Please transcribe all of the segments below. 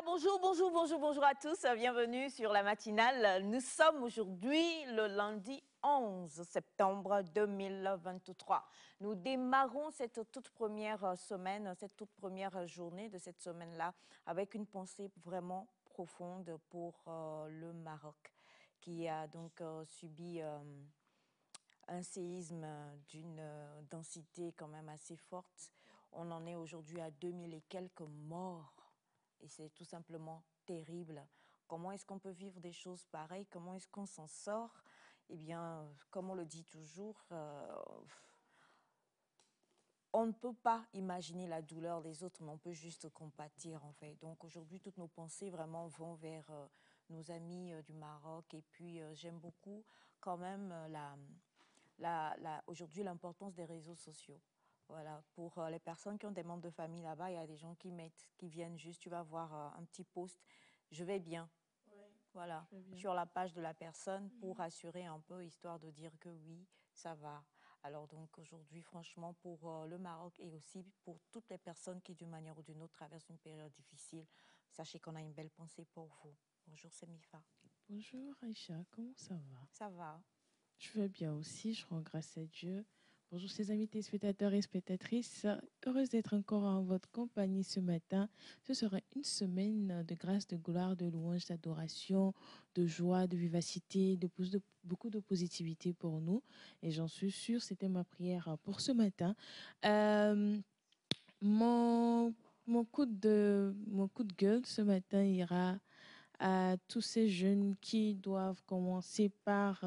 Bonjour à tous. Bienvenue sur la matinale. Nous sommes aujourd'hui le lundi 11 septembre 2023. Nous démarrons cette toute première semaine, cette toute première journée de cette semaine-là avec une pensée vraiment profonde pour le Maroc qui a donc subi un séisme d'une densité quand même assez forte. On en est aujourd'hui à 2000 et quelques morts. Et c'est tout simplement terrible. Comment est-ce qu'on peut vivre des choses pareilles? Comment est-ce qu'on s'en sort? Eh bien, comme on le dit toujours, on ne peut pas imaginer la douleur des autres, mais on peut juste compatir en fait. Donc aujourd'hui, toutes nos pensées vraiment vont vers nos amis du Maroc. Et puis, j'aime beaucoup quand même aujourd'hui l'importance des réseaux sociaux. Voilà, pour les personnes qui ont des membres de famille là-bas, il y a des gens qui viennent juste, tu vas voir un petit post, je vais bien. Oui, Voilà, bien. sur la page de la personne pour rassurer un peu, histoire de dire que oui, ça va. Alors donc aujourd'hui, franchement, pour le Maroc et aussi pour toutes les personnes qui d'une manière ou d'une autre traversent une période difficile, sachez qu'on a une belle pensée pour vous. Bonjour, c'est Mifa. Bonjour Aïcha, comment ça va? Ça va. Je vais bien aussi, je rends grâce à Dieu. Bonjour ses amis téléspectateurs et spectatrices, heureuse d'être encore en votre compagnie ce matin. Ce sera une semaine de grâce, de gloire, de louange, d'adoration, de joie, de vivacité, beaucoup de positivité pour nous. Et j'en suis sûre, c'était ma prière pour ce matin. Euh, mon, mon coup de gueule ce matin ira à tous ces jeunes qui doivent commencer par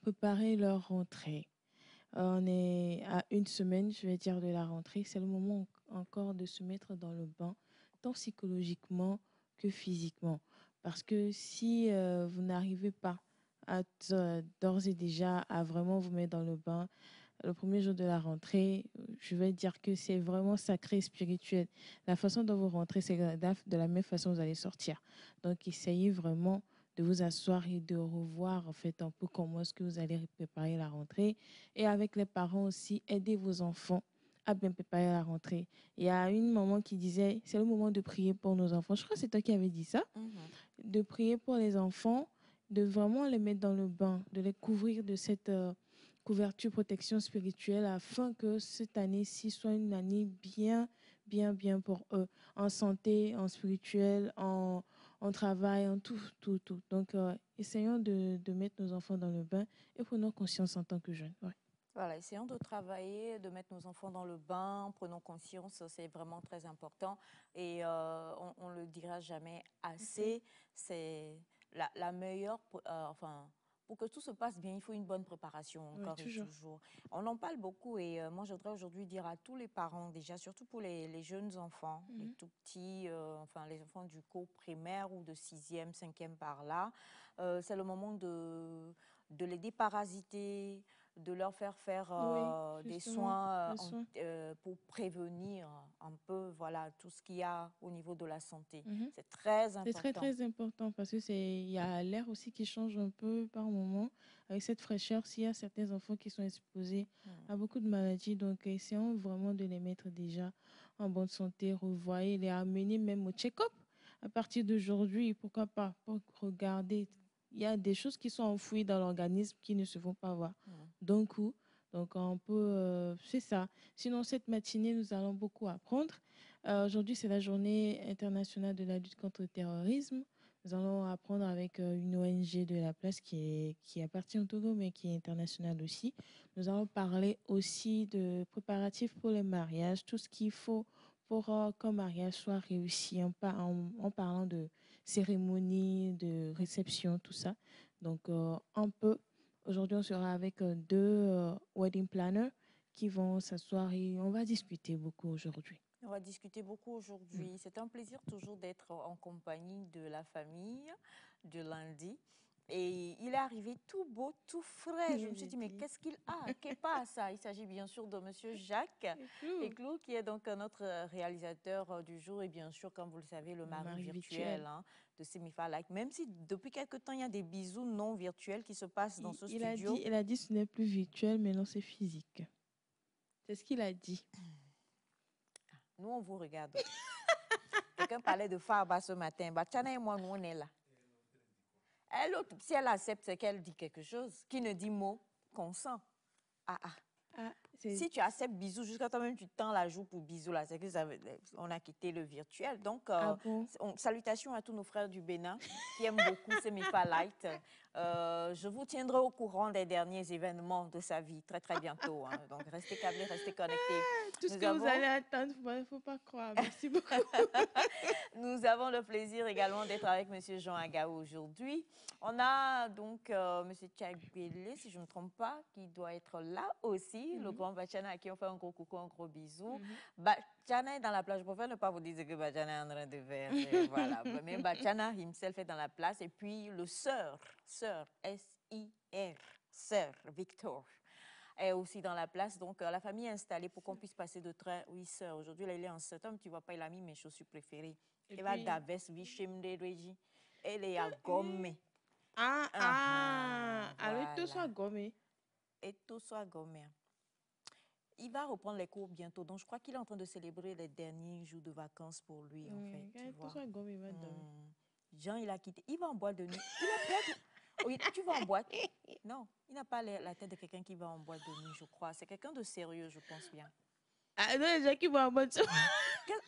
préparer leur rentrée. On est à une semaine, je vais dire, de la rentrée. C'est le moment encore de se mettre dans le bain, tant psychologiquement que physiquement. Parce que si vous n'arrivez pas d'ores et déjà à vraiment vous mettre dans le bain, le premier jour de la rentrée, je vais dire que c'est vraiment sacré et spirituel. La façon dont vous rentrez, c'est de la même façon que vous allez sortir. Donc, essayez vraiment de vous asseoir et de revoir en fait un peu comment est-ce que vous allez préparer la rentrée. Et avec les parents aussi, aidez vos enfants à bien préparer la rentrée. Il y a une maman qui disait, c'est le moment de prier pour nos enfants. Je crois que c'est toi qui avais dit ça. De prier pour les enfants, de vraiment les mettre dans le bain, de les couvrir de cette couverture, protection spirituelle afin que cette année-ci soit une année bien pour eux, en santé, en spirituel, en travail, en tout. Donc, essayons de mettre nos enfants dans le bain et prenons conscience en tant que jeunes. Ouais. Voilà, essayons de travailler, de mettre nos enfants dans le bain, prenons conscience, c'est vraiment très important et on ne le dira jamais assez. C'est la meilleure, enfin, pour que tout se passe bien, il faut une bonne préparation, Oui, encore et toujours. toujours. On en parle beaucoup et moi, je voudrais aujourd'hui dire à tous les parents, déjà, surtout pour les jeunes enfants, les tout petits, enfin, les enfants du cours primaire ou de 6e, 5e par là, c'est le moment de les déparasiter, de leur faire Oui, des justement, soins le soin. pour prévenir un peu voilà, tout ce qu'il y a au niveau de la santé. Mhm. C'est très C'est très, important. très important parce que il y a l'air aussi qui change un peu par moment. Avec cette fraîcheur, s'il y a certains enfants qui sont exposés à beaucoup de maladies, donc essayons vraiment de les mettre déjà en bonne santé, revoyez, les amener même au check-up à partir d'aujourd'hui. Pourquoi pas? Pour regarder. Il y a des choses qui sont enfouies dans l'organisme qui ne se vont pas voir d'un coup. Donc, on peut, c'est ça. Sinon, cette matinée, nous allons beaucoup apprendre. Aujourd'hui, c'est la journée internationale de la lutte contre le terrorisme. Nous allons apprendre avec une ONG de la place qui appartient au Togo, mais qui est internationale aussi. Nous allons parler aussi de préparatifs pour les mariages, tout ce qu'il faut pour qu'un mariage soit réussi, en parlant de cérémonie, de réception, tout ça. Donc, un peu, aujourd'hui, on sera avec deux wedding planners qui vont s'asseoir et on va discuter beaucoup aujourd'hui. On va discuter beaucoup aujourd'hui. C'est un plaisir toujours d'être en compagnie de la famille de lundi. Et il est arrivé tout beau, tout frais. Je me suis dit, mais qu'est-ce qu'il a? Qu'est-ce pas ça? Il s'agit bien sûr de Monsieur Jacques Éclou, qui est donc notre réalisateur du jour. Et bien sûr, comme vous le savez, le mari virtuel de Semifa Like. Même si depuis quelque temps, il y a des bisous non virtuels qui se passent dans ce studio. Il a dit ce n'est plus virtuel, mais non, c'est physique. C'est ce qu'il a dit. Nous, on vous regarde. quelqu'un parlait de Farba ce matin. Bachana et moi, nous, on est là. Elle, si elle accepte, c'est qu'elle dit quelque chose. Qui ne dit mot, consent. Ah, ah. Ah, Si tu acceptes bisous, jusqu'à toi-même, tu tends la joue pour bisous, là, c'est que on a quitté le virtuel. Donc, ah bon? salutations à tous nos frères du Bénin qui aiment beaucoup ce Mifa Light. Je vous tiendrai au courant des derniers événements de sa vie très, très bientôt. Hein. Donc, restez câblés, restez connectés. Tout ce que vous allez attendre, il ne faut pas croire. Merci beaucoup. Nous avons le plaisir également d'être avec M. Jean Agaou aujourd'hui. On a donc M. Tchagbele, si je ne me trompe pas, qui doit être là aussi, le grand Bachana à qui on fait un gros coucou, un gros bisou. Bachana est dans la place. Je préfère ne pas vous dire que Bachana est en train de faire. Voilà. Mais Bachana himself est dans la place. Et puis le sœur, S-I-R, sœur Victor, est aussi dans la place. Donc, la famille est installée pour qu'on puisse passer de train. Oui, sœur, aujourd'hui, là, il est en septembre. Tu ne vois pas, il a mis mes chaussures préférées. Et il va puis... d'Aves, Vichem de Régie. Elle est à Gomé. Alors, tout soit gommé. Et tout soit gommé. Il va reprendre les cours bientôt. Donc, je crois qu'il est en train de célébrer les derniers jours de vacances pour lui, en fait. Tu vois. Tout soit gommé maintenant. Jean, il a quitté. Il va en boîte de nuit. Il a peur. Oui, tu vas en boîte. Non, il n'a pas la tête de quelqu'un qui va en boîte de nuit, je crois. C'est quelqu'un de sérieux, je pense bien. Ah non, les gens qui vont en boîte.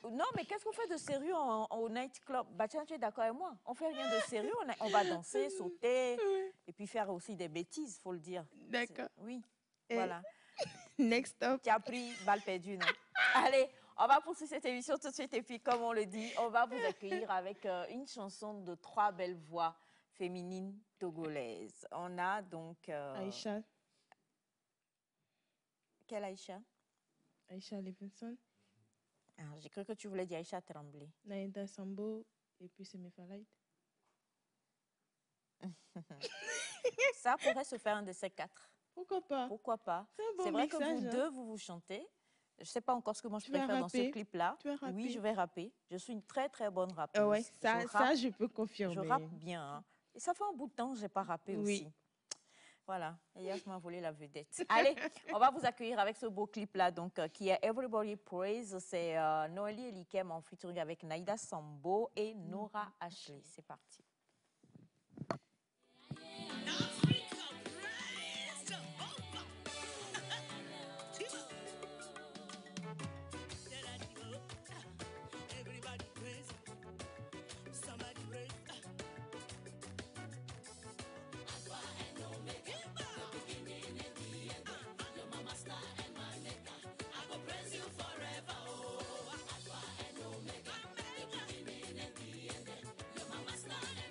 Non, mais qu'est-ce qu'on fait de sérieux au nightclub? Bachana, tu es d'accord avec moi? On fait rien de sérieux. On va danser, sauter, et puis faire aussi des bêtises, il faut le dire. D'accord. Oui, voilà. Next up. Tu as pris balle perdue, non? Allez, on va poursuivre cette émission tout de suite. Et puis, comme on le dit, on va vous accueillir avec une chanson de 3 belles voix féminines togolaises. On a donc... Aïcha. Quelle Aïcha? Aïcha Levinson. Ah, j'ai cru que tu voulais dire Aïcha Tremblay. Naïda Sambo et puis c'est Mifa Light. Ça pourrait se faire un de ces 4. Pourquoi pas? Pourquoi pas? C'est un bon vrai mixage, que vous hein? deux, vous chantez. Je ne sais pas encore ce que moi je Tu vas préfère dans ce rapper? clip-là. Tu vas rapper? Oui, je vais rapper. Je suis une très, très bonne rappeuse. Ouais, ça, je peux confirmer. Je rappe bien. Hein. Et ça fait un bout de temps que je n'ai pas rappé aussi. Voilà, Elias m'a volé la vedette. Allez, on va vous accueillir avec ce beau clip-là, donc qui est Everybody Praise. C'est Noélie Elikem en featuring avec Naïda Sambo et Nora Ashley. C'est parti. Forever, oh, Alpha and Omega, the beginning and the end. You're my master.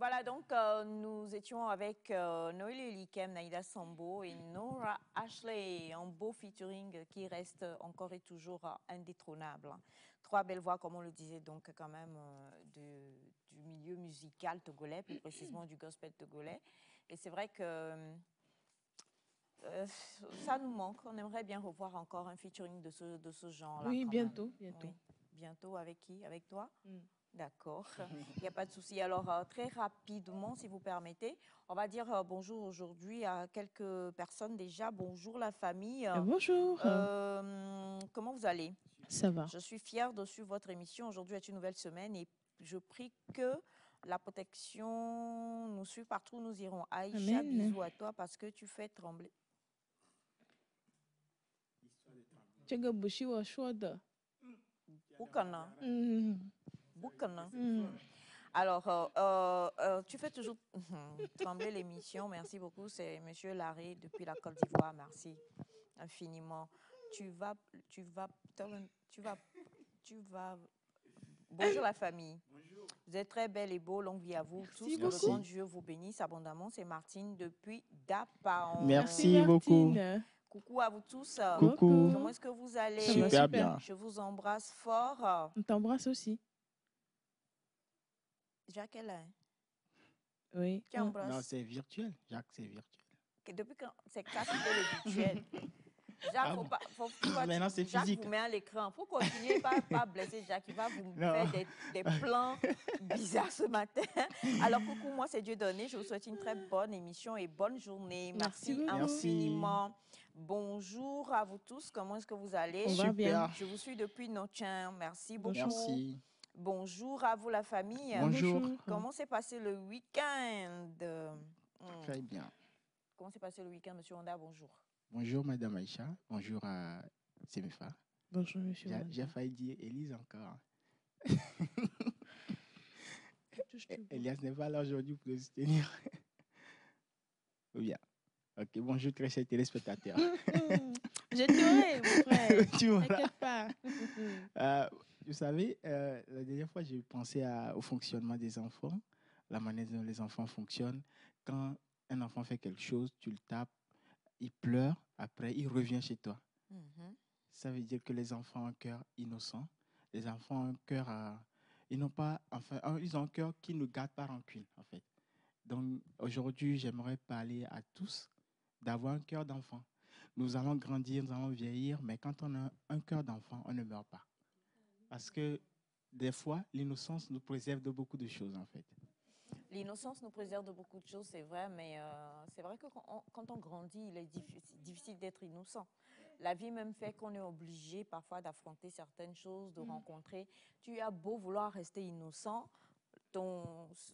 Voilà, donc nous étions avec Noélie Elikem, Naïda Sambo et Nora Ashley, un beau featuring qui reste encore et toujours indétrônable. Trois belles voix, comme on le disait, donc quand même du milieu musical togolais, plus précisément du gospel togolais. Et c'est vrai que ça nous manque. On aimerait bien revoir encore un featuring de ce genre-là. Oui, quand bientôt, même. bientôt. Oui. Bientôt avec qui? Avec toi? Mm. D'accord, il n'y a pas de souci. Alors, très rapidement, si vous permettez, on va dire bonjour aujourd'hui à quelques personnes déjà. Bonjour la famille. Bonjour. Comment vous allez? Ça va. Je suis fière de suivre votre émission. Aujourd'hui est une nouvelle semaine et je prie que la protection nous suive partout où nous irons. Aïcha, Amen. bisous à toi parce que tu fais trembler. Boukana. Boukana. Alors, tu fais toujours trembler l'émission. Merci beaucoup. C'est Monsieur Larré depuis la Côte d'Ivoire. Merci infiniment. Tu vas. Bonjour la famille. Bonjour. Vous êtes très belle et beau. Longue vie à vous. Merci Tous. Que beaucoup. le grand Dieu vous bénisse abondamment. C'est Martine depuis Dapaon. Merci beaucoup. Coucou à vous tous. Coucou. Comment est-ce que vous allez? Super bien. Je vous embrasse fort. On t'embrasse aussi. Jacques est là. Oui. Tu embrasses. Non, c'est virtuel. Jacques, c'est virtuel. Depuis quand c'est cassé le virtuel. Jacques, Maintenant, c'est Jacques physique. vous met à l'écran. Il faut continuer, pas blesser Jacques. Il va vous faire des plans bizarres ce matin. Alors, coucou, moi, c'est Dieudonné. Je vous souhaite une très bonne émission et bonne journée. Merci infiniment. Bonjour à vous tous. Comment est-ce que vous allez? On va bien. Je vous suis depuis Notchin. Merci beaucoup. Merci. Bonjour à vous, la famille. Bonjour. Comment s'est passé le week-end? Très bien. Comment s'est passé le week-end, Monsieur Honda? Bonjour. Bonjour, Madame Aïcha. Bonjour à Semefa. Bonjour, Monsieur. J'ai failli dire Élise encore. Elias n'est pas là aujourd'hui pour le soutenir. Bien. Ok, bonjour, très chers téléspectateurs. J'ai tué, mon frère. Tu vois. T'inquiète pas. Vous savez, la dernière fois, j'ai pensé au fonctionnement des enfants, la manière dont les enfants fonctionnent. Quand un enfant fait quelque chose, tu le tapes, il pleure, après, il revient chez toi. Ça veut dire que les enfants ont un cœur innocent. Les enfants ont un cœur ils ont un cœur qui ne garde pas rancune, en fait. Donc, aujourd'hui, j'aimerais parler à tous d'avoir un cœur d'enfant. Nous allons grandir, nous allons vieillir, mais quand on a un cœur d'enfant, on ne meurt pas. Parce que des fois, l'innocence nous préserve de beaucoup de choses, en fait. L'innocence nous préserve de beaucoup de choses, c'est vrai, mais c'est vrai que quand on grandit, il est difficile d'être innocent. La vie même fait qu'on est obligé parfois d'affronter certaines choses, de rencontrer. Tu as beau vouloir rester innocent,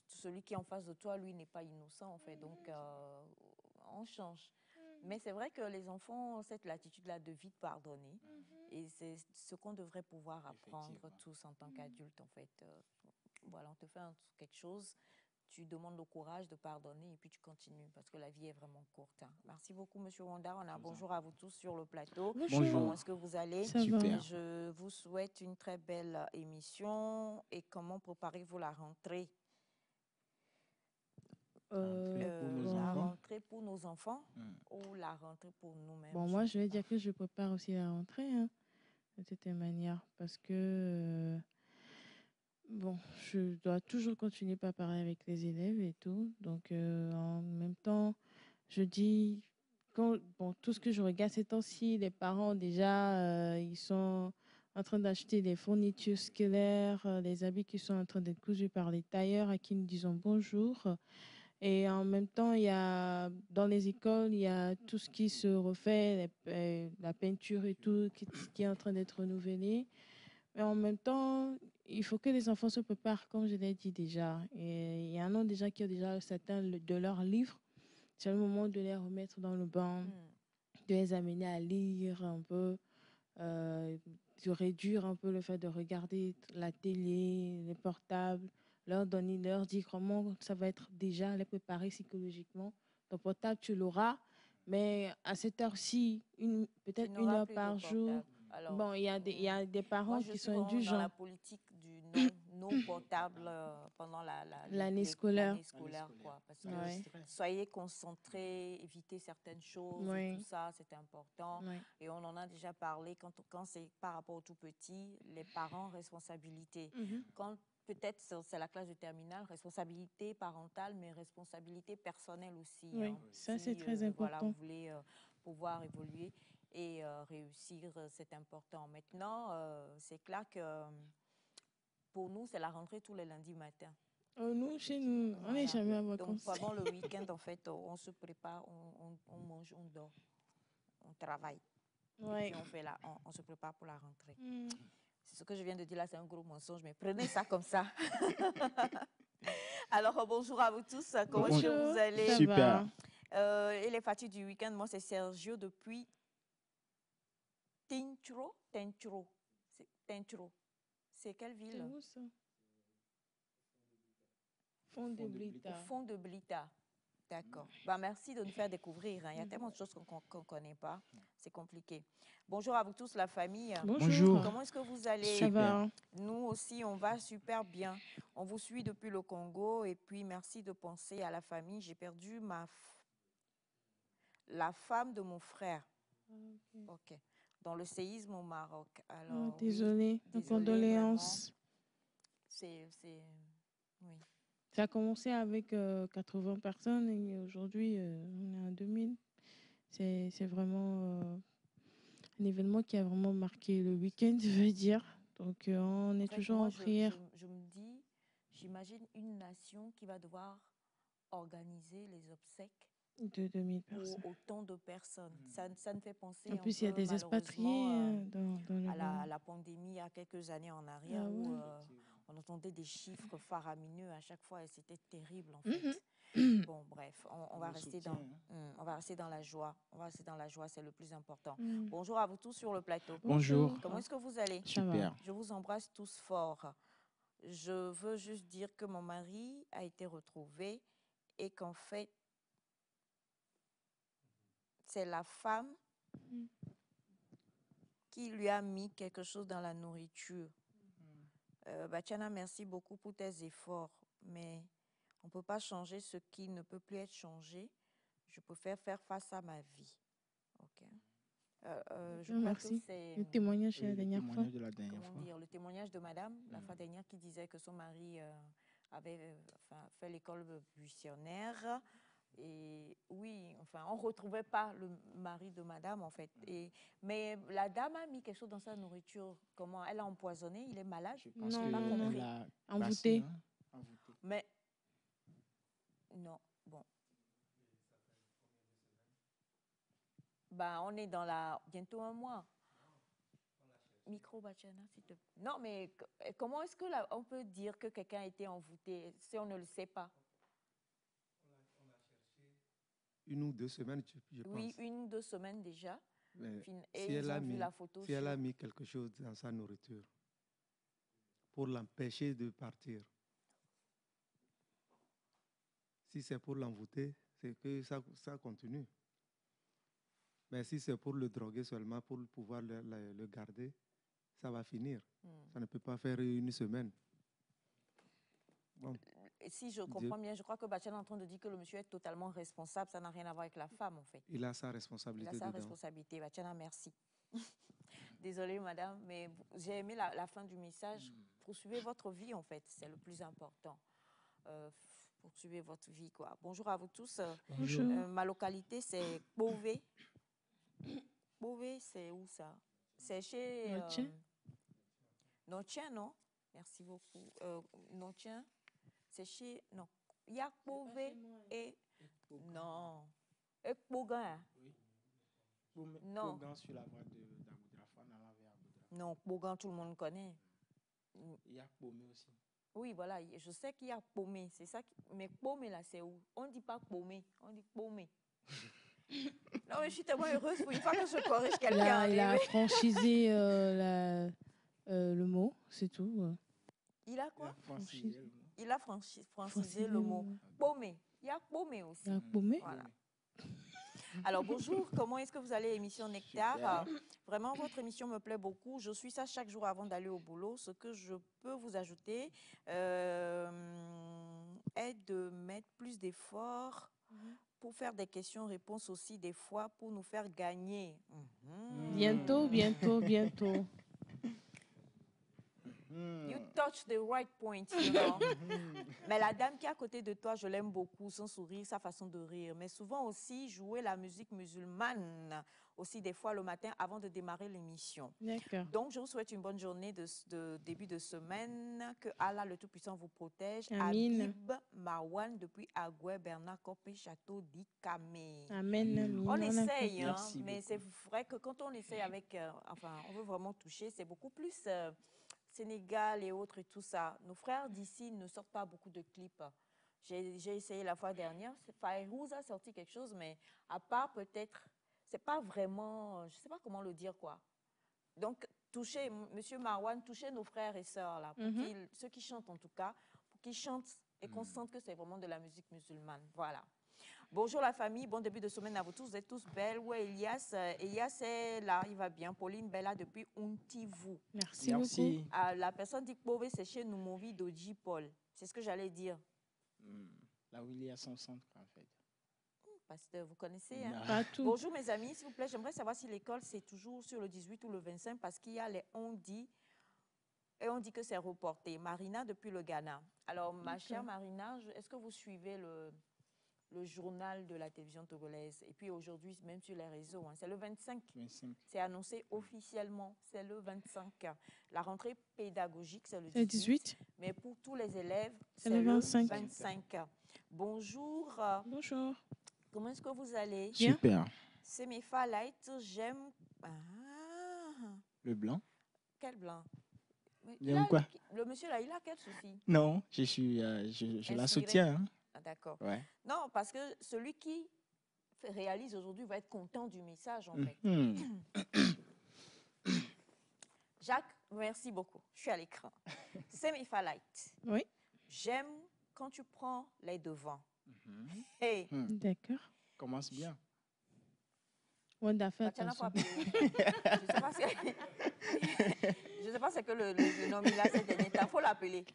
celui qui est en face de toi, lui, n'est pas innocent, en fait. Donc, on change. Mais c'est vrai que les enfants ont cette latitude-là de vite pardonner. Et c'est ce qu'on devrait pouvoir apprendre tous en tant qu'adultes, en fait. Voilà, on te fait quelque chose, tu demandes le courage de pardonner et puis tu continues parce que la vie est vraiment courte. Merci beaucoup, Monsieur Wanda. On a bonjour à vous tous sur le plateau. Bonjour. Comment est-ce que vous allez? Super. Je vous souhaite une très belle émission. Et comment préparez-vous la rentrée? La rentrée pour nos enfants ou la rentrée pour nous-mêmes? Bon, moi, je vais dire que je prépare aussi la rentrée, de toute manière, parce que, bon, je dois toujours continuer par parler avec les élèves et tout. Donc, en même temps, je dis, tout ce que je regarde ces temps-ci, les parents, déjà, ils sont en train d'acheter des fournitures scolaires, les habits qui sont en train d'être cousus par les tailleurs à qui nous disons bonjour. Et en même temps, dans les écoles, il y a tout ce qui se refait, la peinture et tout, qui est en train d'être renouvelé. Mais en même temps, il faut que les enfants se préparent, comme je l'ai dit déjà. Et il y en a déjà qui ont déjà certains de leurs livres. C'est le moment de les remettre dans le banc, de les amener à lire un peu, de réduire un peu le fait de regarder la télé, les portables. Leur dire comment ça va être déjà, les préparer psychologiquement. Ton portable, tu l'auras, mais à cette heure-ci, peut-être 1 heure par jour. Alors, bon, il y a des parents qui sont indulgents. Dans la politique du nos portables pendant L'année scolaire. l'année scolaire, quoi. Parce que Ouais. soyez concentrés, évitez certaines choses, et Oui. tout ça, c'est important. Oui. Et on en a déjà parlé quand c'est par rapport au tout petit, les parents, responsabilité. Mhm. Quand peut-être c'est la classe de terminale, responsabilité parentale, mais responsabilité personnelle aussi. Oui, Hein. ça, c'est Si, très voilà, important. vous voulez pouvoir évoluer et réussir, c'est important. Maintenant, c'est clair que pour nous, c'est la rentrée tous les lundis matins. Oh, nous, chez nous, on n'est Voilà. jamais en Donc, vacances. pendant le week-end, en fait, on se prépare, on mange, on dort, on travaille. Ouais. Et puis, on se prépare pour la rentrée. Mm. Ce que je viens de dire là, c'est un gros mensonge, mais prenez ça comme ça. Alors, bonjour à vous tous. Comment est-ce que Bonjour, vous allez? ça Super. va? Et les fatigues du week-end, moi, c'est Sergio depuis Tintro. C'est quelle C'est ville? où ça? Fond de Au Blita. fond de Blita. D'accord. Bah, merci de nous faire découvrir. Hein. Il y a tellement de choses qu'on ne connaît pas. C'est compliqué. Bonjour à vous tous, la famille. Bonjour. Comment est-ce que vous allez? Ça va? Nous aussi, on va super bien. On vous suit depuis le Congo. Et puis, merci de penser à la famille. J'ai perdu la femme de mon frère. Ok. Dans le séisme au Maroc. Alors, Désolée. oui, Nos condoléances. C'est... Oui. Ça a commencé avec 80 personnes et aujourd'hui, on est à 2000. C'est vraiment un événement qui a vraiment marqué le week-end, je veux dire. Donc, on est toujours moi, en prière. Je me dis, j'imagine une nation qui va devoir organiser les obsèques De 2000 personnes. pour autant de personnes. Ça me fait penser En un plus, il y a peu, des expatriés dans le à la pandémie il y a quelques années en arrière où on entendait des chiffres faramineux à chaque fois et c'était terrible en fait. Bon, bref, on va rester on va rester dans la joie. On va rester dans la joie, c'est le plus important. Bonjour à vous tous sur le plateau. Bonjour. Comment est-ce que vous allez? Super. Je vous embrasse tous fort. Je veux juste dire que mon mari a été retrouvé et qu'en fait, c'est la femme qui lui a mis quelque chose dans la nourriture. Batiana, merci beaucoup pour tes efforts, mais on ne peut pas changer ce qui ne peut plus être changé. Je préfère faire face à ma vie. Ok. Je crois que merci. c'est Le témoignage de la dernière fois. De la dernière fois. le témoignage de madame, la fois dernière, qui disait que son mari avait fait l'école buissonnière. Et oui, enfin, on ne retrouvait pas le mari de madame, en fait. Mais la dame a mis quelque chose dans sa nourriture. Comment? Elle a empoisonné, il est malade. Je pense Non, qu'elle non. a Envoûté. envoûté. Mais, non, bon. Ben, on est dans bientôt un mois. Micro, Batiana, s'il te plaît. Non, mais comment est-ce que on peut dire que quelqu'un a été envoûté si on ne le sait pas? Une ou 2 semaines, je pense. Oui, 1 ou 2 semaines déjà. Mais Et si ils ont vu la photo. si elle a mis quelque chose dans sa nourriture pour l'empêcher de partir, si c'est pour l'envoûter, c'est que ça continue. Mais si c'est pour le droguer seulement, pour pouvoir le garder, ça va finir. Ça ne peut pas faire 1 semaine. Bon. Si je comprends bien, je crois que Batiana est en train de dire que le monsieur est totalement responsable. Ça n'a rien à voir avec la femme, en fait. Il a sa responsabilité. Il a sa responsabilité. Batiana, merci. Désolée, madame, mais j'ai aimé la fin du message. Poursuivez votre vie, en fait. C'est le plus important. Poursuivez votre vie, quoi. Bonjour à vous tous. Bonjour. Ma localité, c'est Beauvais. Beauvais, c'est où ça? C'est chez... Notien, non? Merci beaucoup. Notien, c'est chez... Non. Il y a Beauvais et... Non. Et Bogan. Oui. Non. Bogan sur la voie d'Aboudrafa, on allait vers Aboudrafa. Non, Bogan, tout le monde connaît. Il y a Paumé aussi. Oui, voilà. Je sais qu'il y a Paumé. C'est ça. Mais Paumé, là, c'est où? On ne dit pas Paumé. On dit Paumé. Non, mais je suis tellement heureuse pour une fois que je corrige quelqu'un. Il a franchisé le mot, c'est tout. Il a quoi? Il a francisé Francisé le mot. Paumé. Il y a Paumé aussi. Il y a Paumé? Voilà. Alors, bonjour, comment est-ce que vous allez, émission Nectar? Super. Vraiment, votre émission me plaît beaucoup. Je suis ça chaque jour avant d'aller au boulot. Ce que je peux vous ajouter est de mettre plus d'efforts pour faire des questions-réponses aussi, des fois, pour nous faire gagner. Bientôt, bientôt, bientôt. You touch the right point, you know. Mais la dame qui est à côté de toi, je l'aime beaucoup, son sourire, sa façon de rire. Mais souvent aussi, jouer la musique musulmane, aussi des fois le matin avant de démarrer l'émission. D'accord. Donc, je vous souhaite une bonne journée de début de semaine. Que Allah le Tout-Puissant vous protège. Amin. Habib Marwan depuis Agoué, Bernard Copé, Château d'Ikamé. Amen, amin. On essaye, hein, Merci mais beaucoup. c'est vrai que quand on essaye avec, enfin, on veut vraiment toucher, c'est beaucoup plus Sénégal et autres et tout ça. Nos frères d'ici ne sortent pas beaucoup de clips. J'ai essayé la fois dernière. Fayrouz a sorti quelque chose, mais à part peut-être, c'est pas vraiment, je sais pas comment le dire quoi. Donc, touchez, Monsieur Marwan, touchez nos frères et sœurs là, pour ceux qui chantent en tout cas, pour qu'ils chantent et qu'on sente que c'est vraiment de la musique musulmane. Voilà. Bonjour la famille, bon début de semaine à vous tous, vous êtes tous belles. Ouais, Elias, Elias est là, il va bien. Pauline Bella depuis Untivou. Merci beaucoup. Merci. La personne dit que Pové, c'est chez nous, mon vie d'Oji Paul. C'est ce que j'allais dire. Là où il y a son centre, en fait. Pasteur, vous connaissez, hein? Non. Pas tout. Bonjour mes amis, s'il vous plaît, j'aimerais savoir si l'école c'est toujours sur le 18 ou le 25 parce qu'il y a les on dit et on dit que c'est reporté. Marina depuis le Ghana. Alors ma chère Marina, est-ce que vous suivez le journal de la télévision togolaise? Et puis aujourd'hui, même sur les réseaux, hein, c'est le 25. 25. C'est annoncé officiellement, c'est le 25. La rentrée pédagogique, c'est le C'est 18. 18. Mais pour tous les élèves, C'est c'est le le 25. 25. Bonjour, Bonjour. comment est-ce que vous allez? Bien. Super. C'est mes light, j'aime... Ah, Le blanc? quel blanc? Mais Il aime quoi? le monsieur là, il a quel souci? Non, je la Inspiré. soutiens. Hein. Ah, d'accord. Ouais. Non, parce que celui qui réalise aujourd'hui va être content du message, en fait. Mhm. Jacques, merci beaucoup. Je suis à l'écran. C'est mes light. Oui. J'aime quand tu prends les devants. Hey, D'accord. Commence bien. Wanda, fais Batiana, faut attention. appeler. Je sais pas ce que le nom il a cette dernière temps. Il faut l'appeler.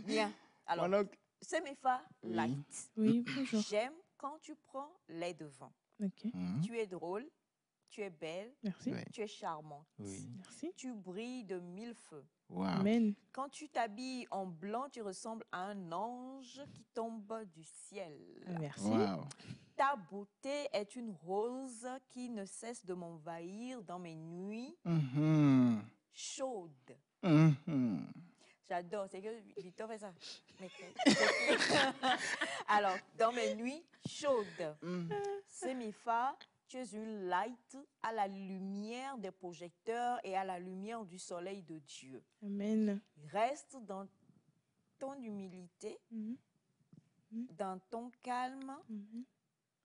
Bien. Alors, Voilà. c'est mes light. Oui, bonjour. J'aime quand tu prends les devants. Ok. Mhm. Tu es drôle, tu es belle, Merci. Ouais. tu es charmante. Oui. Merci. Tu brilles de mille feux. Wow. Amen. Quand tu t'habilles en blanc, tu ressembles à un ange qui tombe du ciel. Merci. Wow. Ta beauté est une rose qui ne cesse de m'envahir dans mes nuits Mhm. chaudes. Mhm. J'adore, c'est que Victor fait ça. Alors, dans mes nuits chaudes, Semifa, tu es une light à la lumière des projecteurs et à la lumière du soleil de Dieu. Amen. Reste dans ton humilité, Mhm. dans ton calme Mhm.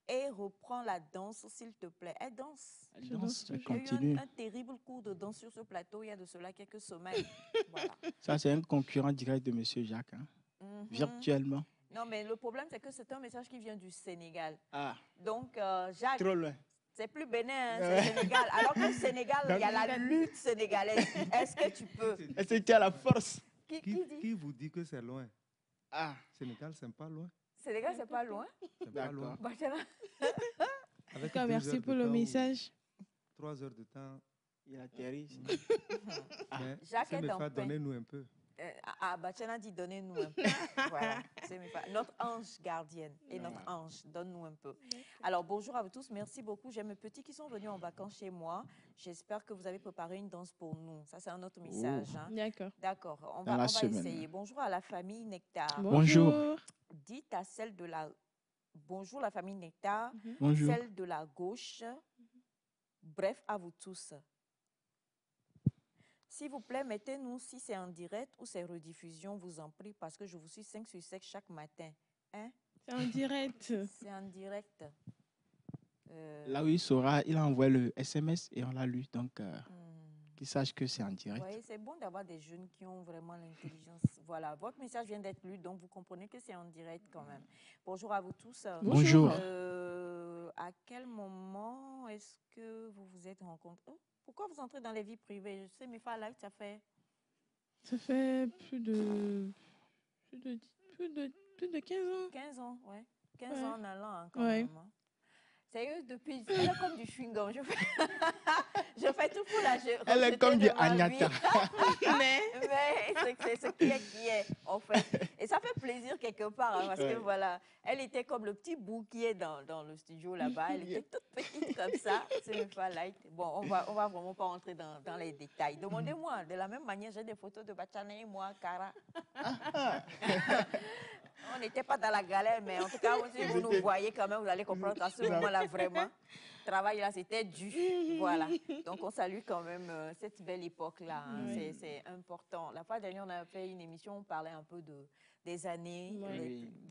et reprends la danse, s'il te plaît. Elle danse. Elle Je danse, danse elle toujours. Il y a eu continue. un terrible cours de danse sur ce plateau il y a de cela quelques semaines. Voilà. Ça, c'est un concurrent direct de Monsieur Jacques. Hein. Mhm. Virtuellement. Non, mais le problème, c'est que c'est un message qui vient du Sénégal. Ah, Donc, Jacques, trop loin. c'est plus Bénin, hein, Ouais. c'est Sénégal. Alors que Sénégal, il y a la lutte sénégalaise. Est-ce que tu peux? Est-ce que tu as la force? Qui Qui, dit? qui vous dit que c'est loin? Ah, Sénégal, c'est pas loin. Sénégal, c'est pas loin. C'est pas loin. d'accord. Bah, tiens là. Avec En tout cas, 2 merci heures pour de le temps ou message. 3 heures de temps. Il atterrit ici. Mais Jacques est en Semefa, paix. donnez-nous un peu. Bachana dit donnez-nous un peu. Voilà, c'est notre ange gardienne et notre ange, donne-nous un peu. Alors bonjour à vous tous, merci beaucoup. J'ai mes petits qui sont venus en vacances chez moi. J'espère que vous avez préparé une danse pour nous. Ça, c'est un autre message. Hein. D'accord. D'accord, on Dans la va semaine. essayer. Bonjour à la famille Nectar. Bonjour. Dites à celle de la... Bonjour la famille Nectar, Bonjour. celle de la gauche. Bref, à vous tous. S'il vous plaît, mettez-nous si c'est en direct ou c'est rediffusion, vous en prie, parce que je vous suis 5 sur 5 chaque matin. Hein? C'est en direct. C'est en direct. Là où il saura, il a envoyé le SMS et on l'a lu. Donc, qu'il sache que c'est en Vous direct. voyez, c'est bon d'avoir des jeunes qui ont vraiment l'intelligence voilà, votre message vient d'être lu, donc vous comprenez que c'est en direct quand même. Bonjour à vous tous. Bonjour. À quel moment est-ce que vous vous êtes rencontrés? Oh, pourquoi vous entrez dans les vies privées? Je sais, Mifa Light, ça fait... Ça fait plus de 15 ans. 15 ans, ouais. 15 Ouais. ans en allant, hein, quand Ouais. même. Hein. Sérieux, depuis... Elle est comme du chewing-gum. Je fais tout pour la... Elle est comme du Agnata. mais c'est ce qui est, en fait. Et ça fait plaisir quelque part, hein, parce que voilà, elle était comme le petit bout qui est dans le studio là-bas. Elle était toute petite comme ça. C'est une fois light. Bon, on va vraiment pas entrer dans les détails. Demandez-moi, de la même manière, j'ai des photos de Bachana et moi, Cara. On n'était pas dans la galère, mais en tout cas, si vous nous voyez quand même, vous allez comprendre qu'à ce moment-là, vraiment, le travail là, c'était dû. Voilà. Donc, on salue quand même cette belle époque-là. Hein. C'est important. La fois dernière, on a fait une émission, on parlait un peu des années,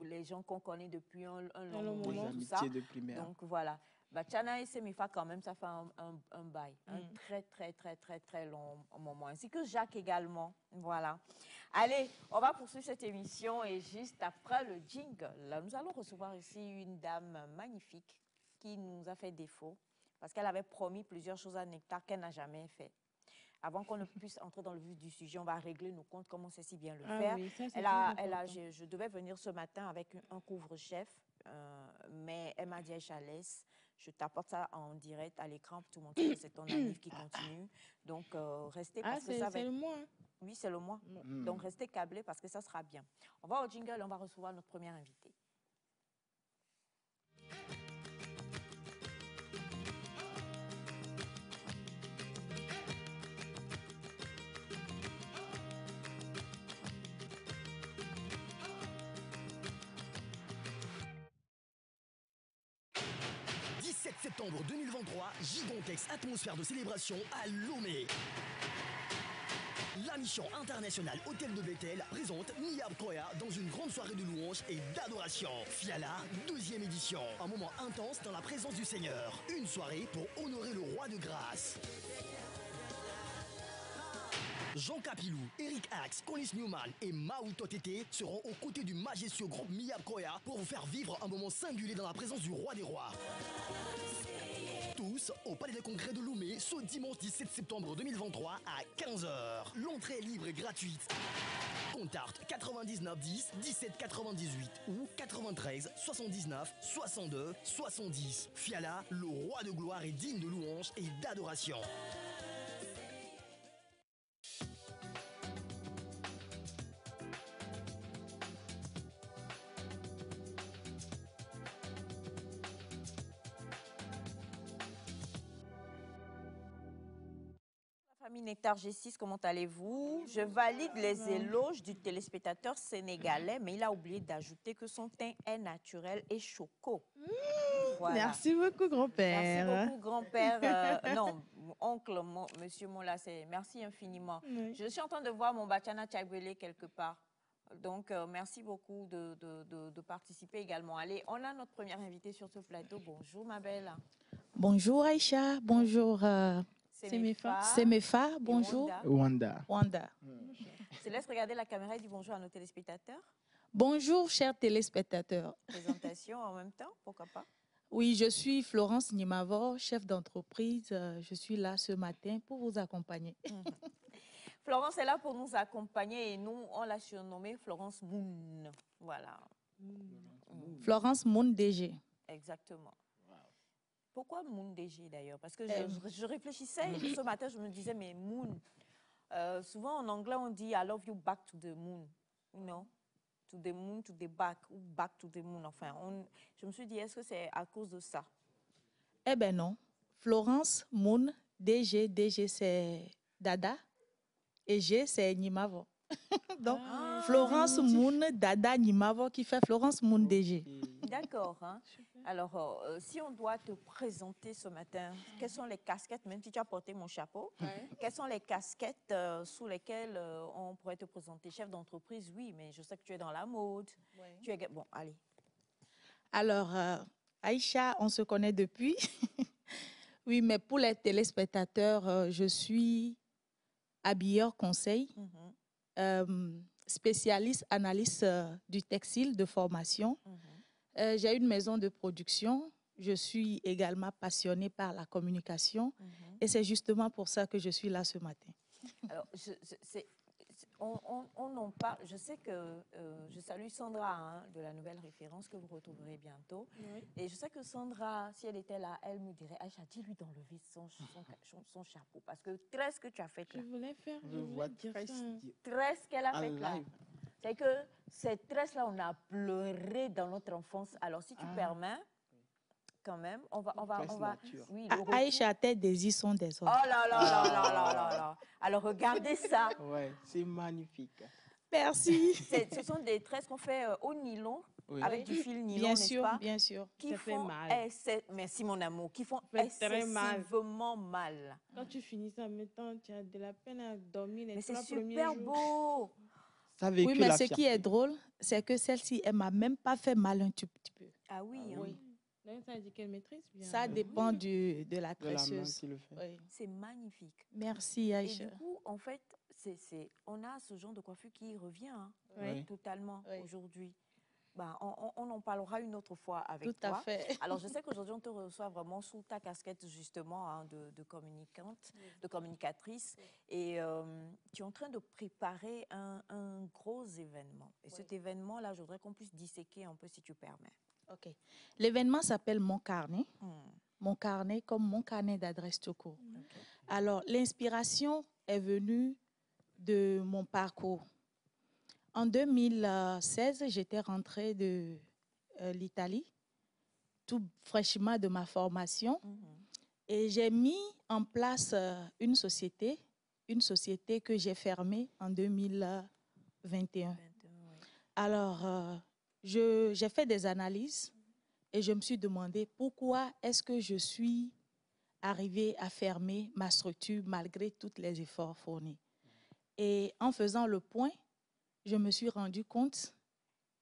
les gens qu'on connaît depuis un long moment, tout ça. De primaire. Donc, voilà. Bachana et Semifa, quand même, ça fait un bail. Un très long moment. Ainsi que Jacques également. Voilà. Allez, on va poursuivre cette émission et juste après le jingle, nous allons recevoir ici une dame magnifique qui nous a fait défaut parce qu'elle avait promis plusieurs choses à Nectar qu'elle n'a jamais fait. Avant qu'on ne puisse entrer dans le vif du sujet, on va régler nos comptes, comme on sait si bien le faire. Oui, ça, je devais venir ce matin avec un couvre-chef, mais elle m'a dit, Aïcha, laisse, je t'apporte ça en direct à l'écran pour te montrer que c'est ton anniv qui continue. Donc, restez parce que ça va... c'est le mois. Oui, c'est le mois. Donc, restez câblés parce que ça sera bien. On va au jingle, on va recevoir notre première invitée. « 17 septembre 2023, Gigantex atmosphère de célébration à Lomé. La mission internationale Hôtel de Bethel présente Niab Koya dans une grande soirée de louanges et d'adoration. Fiala, 2e édition. Un moment intense dans la présence du Seigneur. Une soirée pour honorer le roi de grâce. Jean Capilou, Eric Axe, Colis Newman et Maou Totete seront aux côtés du majestueux groupe Miab Koya pour vous faire vivre un moment singulier dans la présence du roi des rois. Tous au Palais des Congrès de Lomé ce dimanche 17 septembre 2023 à 15h. L'entrée est libre et gratuite. Contact 99 10 17 98 ou 93 79 62 70. Fiala, le roi de gloire est digne de louange et d'adoration. Famille Nectar G6, comment allez-vous? Je valide les éloges du téléspectateur sénégalais, mais il a oublié d'ajouter que son teint est naturel et choco. Voilà. Merci beaucoup, grand-père. Merci beaucoup, grand-père. Non, oncle, monsieur Mola, merci infiniment. Oui. Je suis en train de voir mon Bachana Tchagbele quelque part. Donc, merci beaucoup de participer également. Allez, on a notre première invitée sur ce plateau. Bonjour, ma belle. Bonjour, Aïcha. Bonjour, Semefa. Bonjour. Wanda. Je te laisse regarder la caméra et dire bonjour à nos téléspectateurs. Bonjour, chers téléspectateurs. Présentation en même temps, pourquoi pas? Oui, je suis Florence Nimavo, chef d'entreprise. Je suis là ce matin pour vous accompagner. Florence est là pour nous accompagner et nous, on l'a surnommée Florence Moon. Voilà. Florence Moon DG. Exactement. Pourquoi Moon DG d'ailleurs? Parce que je réfléchissais ce matin, je me disais, mais Moon, souvent en anglais on dit I love you back to the moon. Non? To the moon, to the back, ou back to the moon. Enfin, je me suis dit, est-ce que c'est à cause de ça? Eh bien non. Florence Moon DG. DG c'est Dada et G c'est Nimavo. Donc, Florence Moon Dada Nimavo qui fait Florence Moon DG. D'accord. Hein? Alors, si on doit te présenter ce matin, quelles sont les casquettes, même si tu as porté mon chapeau, quelles sont les casquettes sous lesquelles on pourrait te présenter? Chef d'entreprise, oui, mais je sais que tu es dans la mode. Ouais. Tu es... Bon, allez. Alors, Aïcha, on se connaît depuis. Oui, mais pour les téléspectateurs, je suis habilleur conseil. spécialiste, analyste du textile de formation. J'ai une maison de production. Je suis également passionnée par la communication. Et c'est justement pour ça que je suis là ce matin. Alors, on en parle. Je sais que je salue Sandra hein, de la nouvelle référence que vous retrouverez bientôt. Oui. Et je sais que Sandra, si elle était là, elle me dirait Aïcha, dis-lui d'enlever son chapeau. Parce que tresse que tu as fait là. Je voulais dire ça. Tresse qu'elle a fait là. C'est que cette tresse-là, on a pleuré dans notre enfance. Alors, si tu permets, quand même, on va oui, Aïcha, tes désirs sont des autres. Oh là là là là là là là. Alors, regardez ça. Ouais, c'est magnifique. Merci. Ce sont des tresses qu'on fait au nylon, avec du fil nylon, n'est-ce pas? Bien sûr. Qui ça font fait mal. Merci mon amour, qui font excessivement mal. Quand tu finis ça, maintenant, tu as de la peine à dormir les 3 premiers jours. Mais c'est super beau. Oui, mais ce qui est drôle, c'est que celle-ci, elle ne m'a même pas fait mal un tout petit peu. Ah oui, oui. Donc, ça dit qu'elle maîtrise bien. Ça dépend de la tresseuse. Oui. C'est magnifique. Merci, Aïcha. Et du coup, en fait, on a ce genre de coiffure qui revient totalement aujourd'hui. Ben, on en parlera une autre fois avec toi. Tout à fait. Alors, je sais qu'aujourd'hui, on te reçoit vraiment sous ta casquette, justement, hein, de communicante, de communicatrice. Et tu es en train de préparer un gros événement. Et cet événement-là, je voudrais qu'on puisse disséquer un peu, si tu permets. OK. L'événement s'appelle Mon Carnet. Mon carnet, comme mon carnet d'adresse tout court. Okay. Alors, l'inspiration est venue de mon parcours. En 2016, j'étais rentrée de l'Italie, tout fraîchement de ma formation. Et j'ai mis en place une société que j'ai fermée en 2021. Alors, j'ai fait des analyses et je me suis demandé pourquoi est-ce que je suis arrivée à fermer ma structure malgré tous les efforts fournis. Et en faisant le point, je me suis rendu compte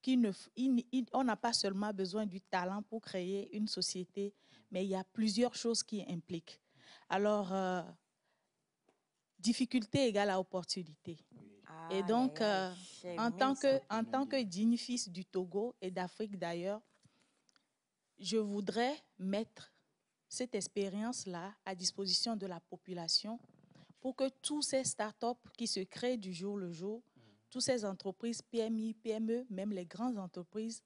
qu'on n'a pas seulement besoin du talent pour créer une société, mais il y a plusieurs choses qui impliquent. Alors, difficulté égale à opportunité. Et donc, en tant que digne fils du Togo et d'Afrique d'ailleurs, je voudrais mettre cette expérience-là à disposition de la population pour que tous ces startups qui se créent du jour le jour, toutes ces entreprises PMI, PME, même les grandes entreprises,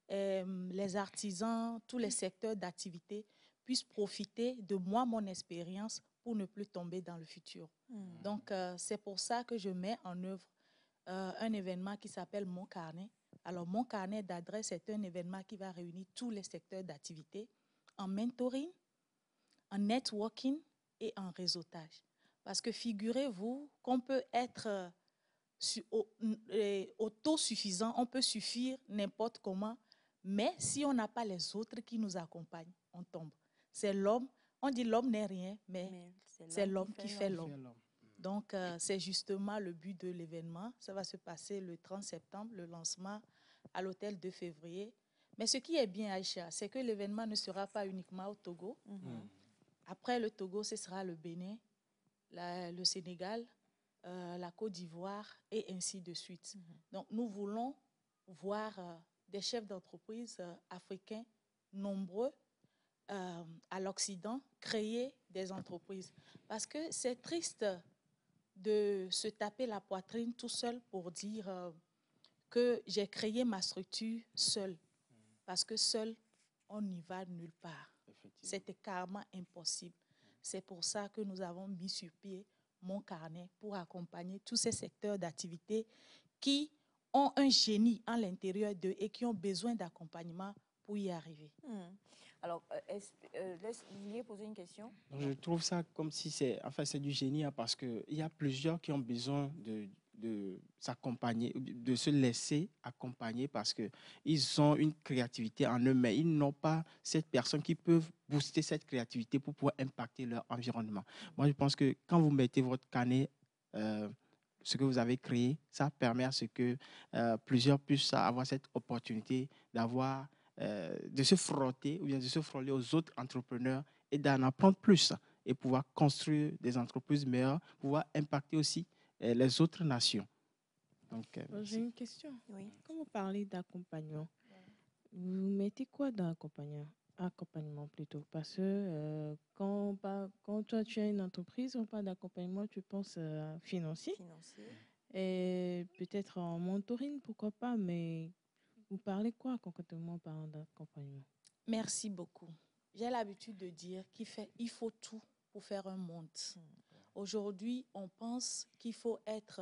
les artisans, tous les secteurs d'activité puissent profiter de moi, mon expérience, pour ne plus tomber dans le futur. Donc, c'est pour ça que je mets en œuvre un événement qui s'appelle Mon Carnet. Alors, Mon Carnet d'adresse est un événement qui va réunir tous les secteurs d'activité en mentoring, en networking et en réseautage. Parce que figurez-vous qu'on peut être autosuffisant, on peut suffire n'importe comment, mais si on n'a pas les autres qui nous accompagnent, on tombe. C'est l'homme, on dit l'homme n'est rien, mais c'est l'homme qui fait l'homme. Donc, c'est justement le but de l'événement. Ça va se passer le 30 septembre, le lancement à l'hôtel 2 février. Mais ce qui est bien, Aïcha, c'est que l'événement ne sera pas uniquement au Togo. Après le Togo, ce sera le Bénin, le Sénégal, la Côte d'Ivoire et ainsi de suite. Donc, nous voulons voir des chefs d'entreprise africains nombreux à l'Occident créer des entreprises. Parce que c'est triste de se taper la poitrine tout seul pour dire que j'ai créé ma structure seule. Parce que seul, on n'y va nulle part. C'était carrément impossible. C'est pour ça que nous avons mis sur pied Mon Carnet pour accompagner tous ces secteurs d'activité qui ont un génie à l'intérieur d'eux et qui ont besoin d'accompagnement pour y arriver. Alors, vous vouliez poser une question? Je trouve ça comme si c'est du génie hein, parce qu'il y a plusieurs qui ont besoin de s'accompagner, de se laisser accompagner parce qu'ils ont une créativité en eux, mais ils n'ont pas cette personne qui peut booster cette créativité pour pouvoir impacter leur environnement. Moi, je pense que quand vous mettez votre carnet, ce que vous avez créé, ça permet à ce que plusieurs puissent avoir cette opportunité d'avoir de se frotter ou bien de se frôler aux autres entrepreneurs et d'en apprendre plus et pouvoir construire des entreprises meilleures, pouvoir impacter aussi les autres nations. Donc, J'ai une question. Oui. Quand vous parlez d'accompagnement, vous mettez quoi dans accompagnement plutôt? Parce que quand toi tu as une entreprise, on parle d'accompagnement, tu penses financier Financier. et peut-être en mentoring, pourquoi pas, mais vous parlez quoi concrètement en parlant d'accompagnement? Merci beaucoup. J'ai l'habitude de dire qu'il faut tout pour faire un monde. Aujourd'hui, on pense qu'il faut être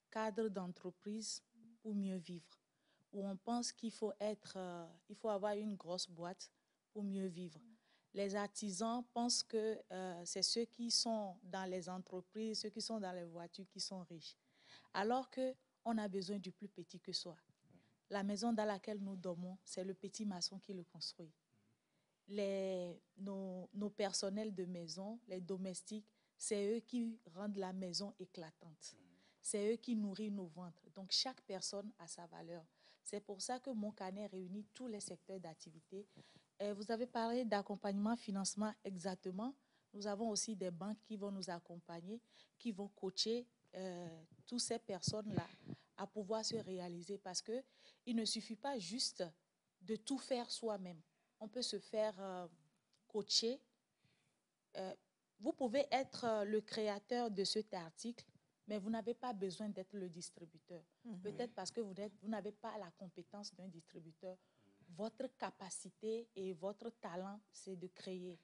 cadre d'entreprise pour mieux vivre. Ou on pense qu'il faut avoir une grosse boîte pour mieux vivre. Les artisans pensent que c'est ceux qui sont dans les entreprises, ceux qui sont dans les voitures qui sont riches. Alors qu'on a besoin du plus petit que soi. La maison dans laquelle nous dormons, c'est le petit maçon qui le construit. Nos personnels de maison, les domestiques, c'est eux qui rendent la maison éclatante. C'est eux qui nourrissent nos ventres. Donc, chaque personne a sa valeur. C'est pour ça que mon carnet réunit tous les secteurs d'activité. Vous avez parlé d'accompagnement, financement, exactement. Nous avons aussi des banques qui vont nous accompagner, qui vont coacher toutes ces personnes-là à pouvoir se réaliser parce qu'il ne suffit pas juste de tout faire soi-même. On peut se faire coacher. Vous pouvez être le créateur de cet article, mais vous n'avez pas besoin d'être le distributeur. Peut-être parce que vous n'avez pas la compétence d'un distributeur. Votre capacité et votre talent, c'est de créer.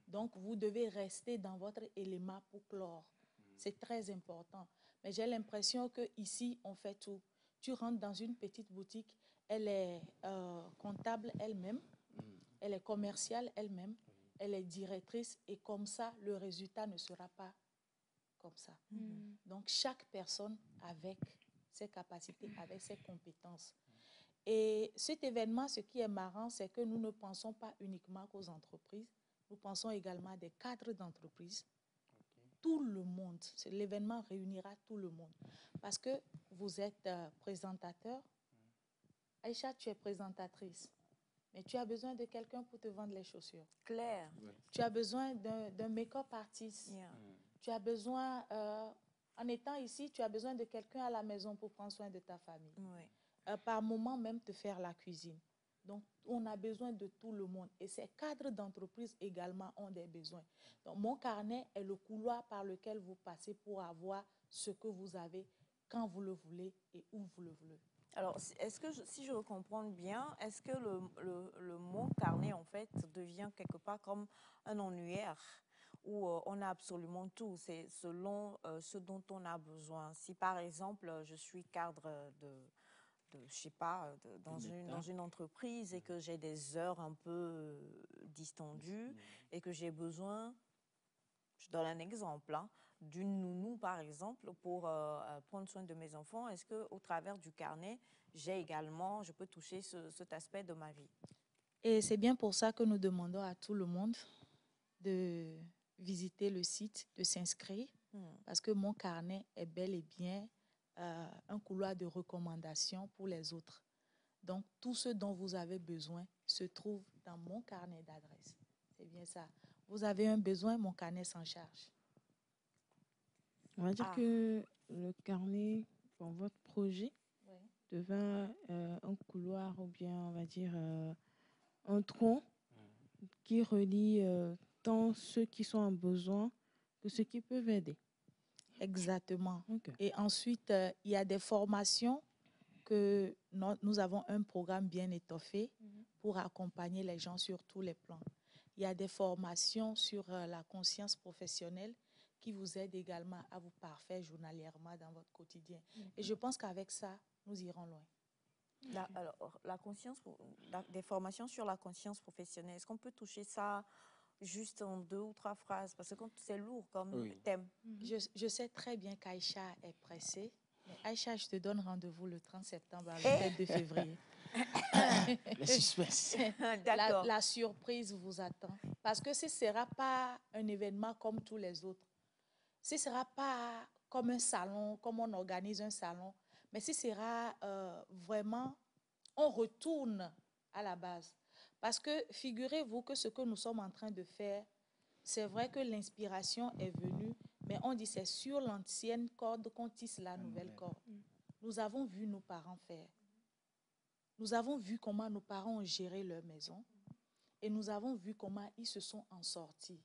Donc, vous devez rester dans votre élément pour clore. C'est très important. Mais j'ai l'impression qu'ici, on fait tout. Tu rentres dans une petite boutique, elle est comptable elle-même, elle est commerciale elle-même, elle est directrice et comme ça, le résultat ne sera pas comme ça. Donc, chaque personne avec ses capacités, avec ses compétences. Et cet événement, ce qui est marrant, c'est que nous ne pensons pas uniquement qu'aux entreprises, nous pensons également à des cadres d'entreprise. Tout le monde, l'événement réunira tout le monde. Parce que vous êtes présentateur. Aïcha, tu es présentatrice. Mais tu as besoin de quelqu'un pour te vendre les chaussures. Claire. Tu as besoin d'un make-up artiste. Tu as besoin, en étant ici, tu as besoin de quelqu'un à la maison pour prendre soin de ta famille. Par moment même te faire la cuisine. Donc, on a besoin de tout le monde. Et ces cadres d'entreprise également ont des besoins. Donc, mon carnet est le couloir par lequel vous passez pour avoir ce que vous avez quand vous le voulez et où vous le voulez. Alors, est-ce que, si je comprends bien, est-ce que le mot carnet, en fait, devient quelque part comme un annuaire où on a absolument tout, c'est selon ce dont on a besoin. Si, par exemple, je suis cadre je sais pas, dans une entreprise et que j'ai des heures un peu distendues et que j'ai besoin, je donne un exemple, hein, d'une nounou, par exemple, pour prendre soin de mes enfants, est-ce qu'au travers du carnet, je peux toucher cet aspect de ma vie? Et c'est bien pour ça que nous demandons à tout le monde de visiter le site, de s'inscrire, parce que mon carnet est bel et bien un couloir de recommandation pour les autres. Donc, tout ce dont vous avez besoin se trouve dans mon carnet d'adresse. C'est bien ça. Vous avez un besoin, mon carnet s'en charge. On va dire que le carnet, pour votre projet, devint un couloir ou bien, on va dire, un tronc qui relie tant ceux qui sont en besoin que ceux qui peuvent aider. Exactement. Okay. Et ensuite, il y a des formations que nous avons un programme bien étoffé pour accompagner les gens sur tous les plans. Il y a des formations sur la conscience professionnelle qui vous aident également à vous parfaire journalièrement dans votre quotidien. Et je pense qu'avec ça, nous irons loin. Des formations sur la conscience professionnelle, est-ce qu'on peut toucher ça juste en 2 ou 3 phrases? Parce que c'est lourd comme thème. Je sais très bien qu'Aïcha est pressée. Mais Aïcha, je te donne rendez-vous le 30 septembre à la 2 février. Le suspense. La surprise vous attend. Parce que ce ne sera pas un événement comme tous les autres. Ce ne sera pas comme un salon, comme on organise un salon. Mais ce sera vraiment, on retourne à la base. Parce que figurez-vous que ce que nous sommes en train de faire, c'est vrai que l'inspiration est venue, mais on dit c'est sur l'ancienne corde qu'on tisse la nouvelle corde. nous avons vu nos parents faire. Nous avons vu comment nos parents ont géré leur maison et nous avons vu comment ils se sont en sortis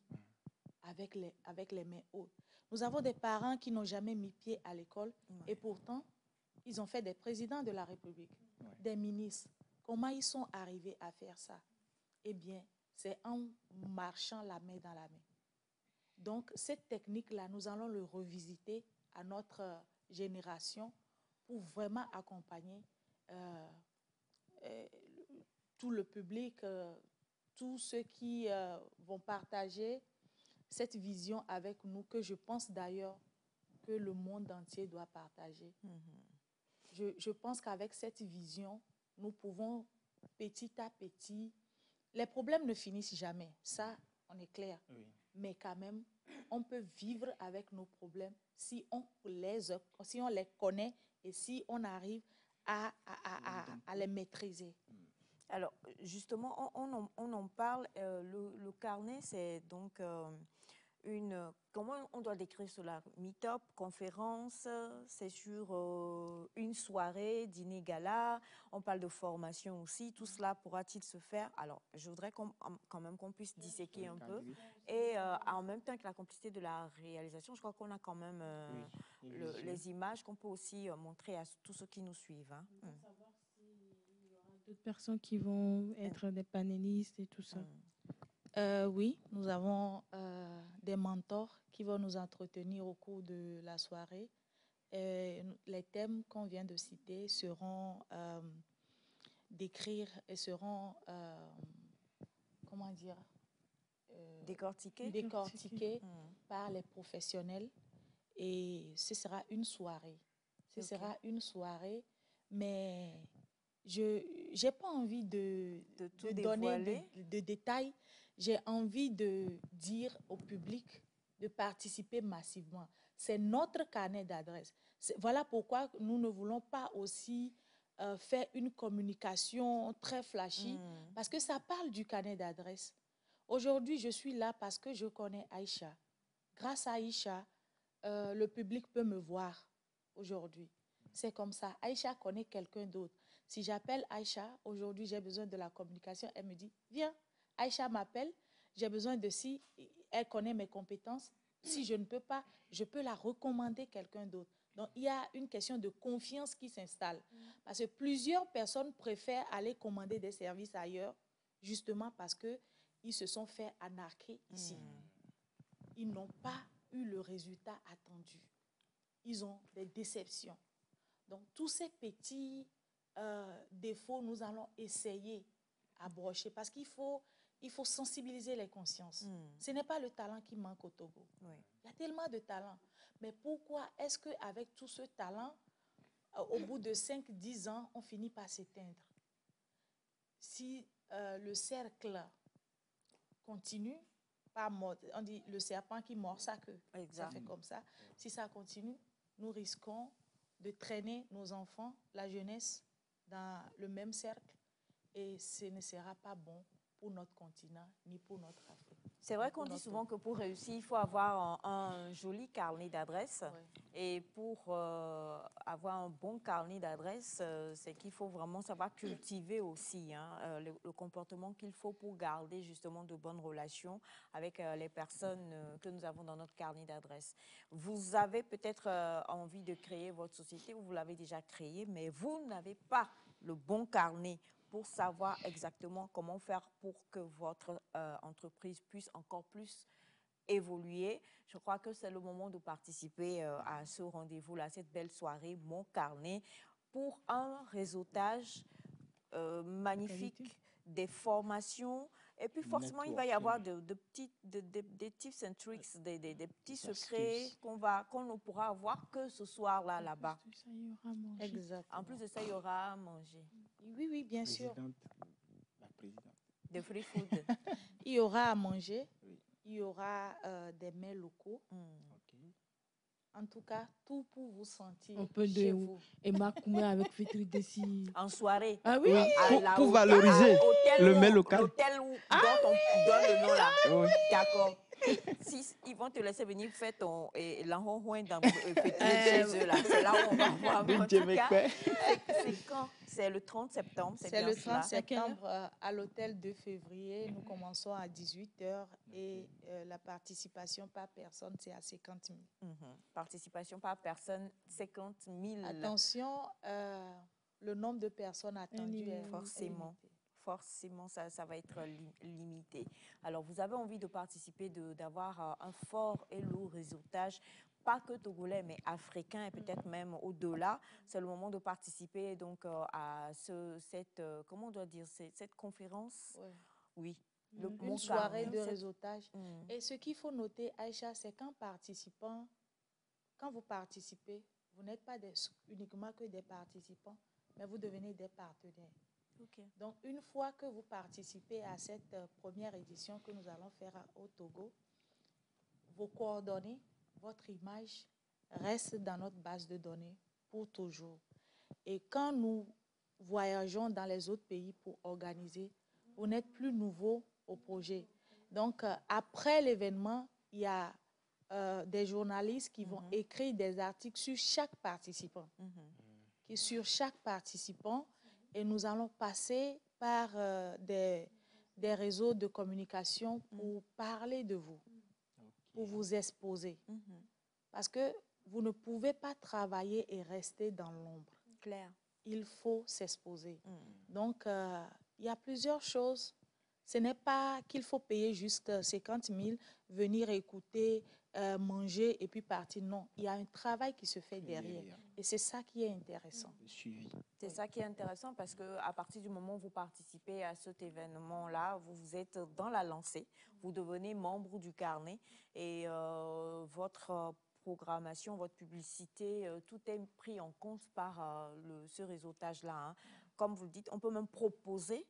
avec les mains hautes. Nous avons des parents qui n'ont jamais mis pied à l'école et pourtant, ils ont fait des présidents de la République, des ministres. Comment ils sont arrivés à faire ça? Eh bien, c'est en marchant la main dans la main. Donc, cette technique-là, nous allons le revisiter à notre génération pour vraiment accompagner tout le public, tous ceux qui vont partager cette vision avec nous, que je pense d'ailleurs que le monde entier doit partager. Je pense qu'avec cette vision, nous pouvons petit à petit, les problèmes ne finissent jamais, ça, on est clair. Oui. Mais quand même, on peut vivre avec nos problèmes si on les connaît et si on arrive à les maîtriser. Alors, justement, on en parle. Le carnet, c'est donc comment on doit décrire cela? Meet-up, conférence, c'est sur une soirée, dîner gala. On parle de formation aussi. Tout cela pourra-t-il se faire? Alors, je voudrais quand même qu'on puisse disséquer un peu. Et en même temps que la complicité de la réalisation, je crois qu'on a quand même les images qu'on peut aussi montrer à tous ceux qui nous suivent. Hein. Savoir s'il y aura d'autres personnes qui vont être des panélistes et tout ça. Oui, nous avons des mentors qui vont nous entretenir au cours de la soirée. Les thèmes qu'on vient de citer seront comment dire, décortiqués par les professionnels. Et ce sera une soirée. Sera une soirée, mais je n'ai pas envie de donner de détails. J'ai envie de dire au public de participer massivement. C'est notre carnet d'adresses. Voilà pourquoi nous ne voulons pas aussi faire une communication très flashy, parce que ça parle du carnet d'adresses. Aujourd'hui, je suis là parce que je connais Aïcha. Grâce à Aïcha, le public peut me voir aujourd'hui. C'est comme ça. Aïcha connaît quelqu'un d'autre. Si j'appelle Aïcha, aujourd'hui, j'ai besoin de la communication, elle me dit, viens. Aïcha m'appelle, j'ai besoin de si elle connaît mes compétences. Si je ne peux pas, je peux la recommander quelqu'un d'autre. Donc, il y a une question de confiance qui s'installe. Parce que plusieurs personnes préfèrent aller commander des services ailleurs, justement parce qu'ils se sont fait anarquer ici. Ils n'ont pas eu le résultat attendu. Ils ont des déceptions. Donc, tous ces petits défauts, nous allons essayer à brocher parce qu'il faut sensibiliser les consciences. Ce n'est pas le talent qui manque au Togo. Oui. Il y a tellement de talent. Mais pourquoi est-ce qu'avec tout ce talent, au bout de 5-10 ans, on finit par s'éteindre? Si le cercle continue, pas mort, on dit le serpent qui mord sa queue. Ça fait comme ça. Si ça continue, nous risquons de traîner nos enfants, la jeunesse, dans le même cercle. Et ce ne sera pas bon pour notre continent, ni pour notre Afrique. C'est vrai qu'on dit souvent que pour réussir, il faut avoir un joli carnet d'adresses. Oui. Et pour avoir un bon carnet d'adresses, c'est qu'il faut vraiment savoir cultiver aussi le comportement qu'il faut pour garder justement de bonnes relations avec les personnes que nous avons dans notre carnet d'adresses. Vous avez peut-être envie de créer votre société, ou vous l'avez déjà créée, mais vous n'avez pas le bon carnet pour savoir exactement comment faire pour que votre entreprise puisse encore plus évoluer. Je crois que c'est le moment de participer à ce rendez-vous-là, cette belle soirée, Mon Carnet, pour un réseautage magnifique, des formations. Et puis forcément, il va y avoir des tips and tricks, des petits secrets qu'on ne pourra avoir que ce soir-là, là-bas. En plus de ça, il y aura à manger. Oui, bien sûr. La présidente. De free food. Il y aura à manger, il y aura des mets locaux. En tout cas, tout pour vous sentir chez vous. Et Makoumé avec Fétri Dessi. En soirée. Ah oui, pour valoriser le mets local. L'hôtel dont on donne le nom là. Oui. D'accord. Si ils vont te laisser venir faire ton l'enronroin dans chez eux là, c'est là où on va voir. En tout cas, c'est quand? C'est le 30 septembre, C'est le 30 cela. septembre à l'hôtel 2 février. Nous commençons à 18h et la participation par personne, c'est à 50 000. Participation par personne, 50 000. Attention, le nombre de personnes attendues est forcément. limité. Forcément, ça va être limité. Alors, vous avez envie de participer, d'avoir un fort et lourd réseautage, pas que togolais, mais africain et peut-être même au-delà. C'est le moment de participer donc à comment on doit dire, cette conférence. Ouais. Oui. Une soirée de réseautage. Et ce qu'il faut noter, Aïcha, c'est quand vous participez, vous n'êtes pas uniquement que des participants, mais vous devenez des partenaires. Okay. Donc, une fois que vous participez à cette première édition que nous allons faire au Togo, vos coordonnées, votre image reste dans notre base de données pour toujours. Et quand nous voyageons dans les autres pays pour organiser, vous n'êtes plus nouveau au projet. Donc, après l'événement, il y a des journalistes qui vont écrire des articles sur chaque participant. Sur chaque participant, et nous allons passer par des réseaux de communication pour parler de vous, pour vous exposer. Parce que vous ne pouvez pas travailler et rester dans l'ombre. Claire. Il faut s'exposer. Donc, il y a plusieurs choses. Ce n'est pas qu'il faut payer juste 50 000, venir écouter, manger et puis partir. Non, il y a un travail qui se fait derrière. Et c'est ça qui est intéressant. C'est ça qui est intéressant parce qu'à partir du moment où vous participez à cet événement-là, vous êtes dans la lancée, vous devenez membre du carnet et votre programmation, votre publicité, tout est pris en compte par ce réseautage-là. Comme vous le dites, on peut même proposer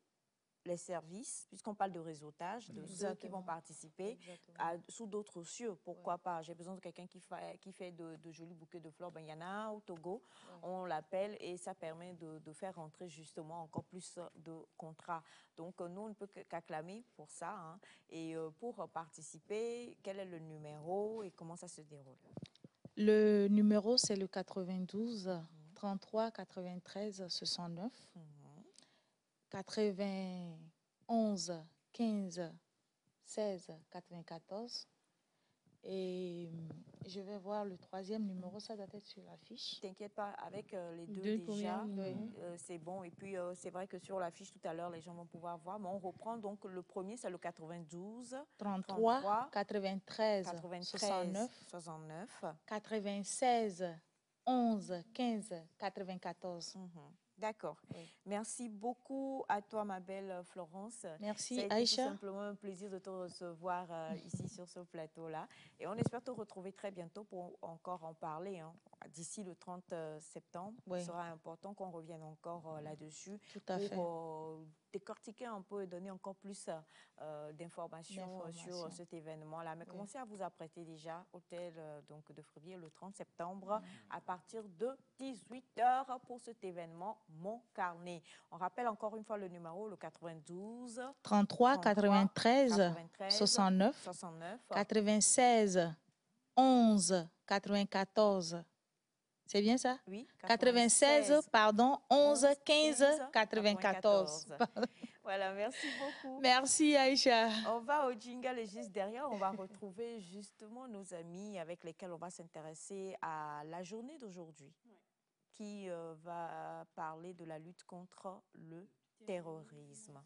les services, puisqu'on parle de réseautage, de ceux qui vont participer sous d'autres cieux. Pourquoi pas? J'ai besoin de quelqu'un qui fait de jolis bouquets de fleurs. Ben, il y en a un au Togo, on l'appelle et ça permet de faire rentrer justement encore plus de contrats. Donc, nous, on ne peut qu'acclamer pour ça. Et pour participer, quel est le numéro et comment ça se déroule? Le numéro, c'est le 92 33 93 69. 91 15 16 94 et je vais voir le troisième numéro, ça doit être sur la fiche. T'inquiète pas, avec les deux déjà, c'est bon. Et puis c'est vrai que sur la fiche tout à l'heure, les gens vont pouvoir voir. Mais on reprend donc le premier, c'est le 92 33 93 69 96 11 15 94. D'accord. Merci beaucoup à toi, ma belle Florence. Merci, Aïcha. Aïcha. C'est simplement un plaisir de te recevoir ici sur ce plateau-là. Et on espère te retrouver très bientôt pour encore en parler. D'ici le 30 septembre, il sera important qu'on revienne encore là-dessus. Tout à fait. Pour décortiquer un peu et donner encore plus d'informations sur cet événement-là. Mais commencez à vous apprêter déjà, hôtel donc de Fréville, le 30 septembre, à partir de 18h pour cet événement Mon Carnet. On rappelle encore une fois le numéro, le 92 33 93 69 96 11 94. C'est bien ça? Oui. 96, pardon, 11 15 94. Voilà, merci beaucoup. Merci, Aïcha. On va au jingle et juste derrière, on va retrouver justement nos amis avec lesquels on va s'intéresser à la journée d'aujourd'hui, qui va parler de la lutte contre le terrorisme.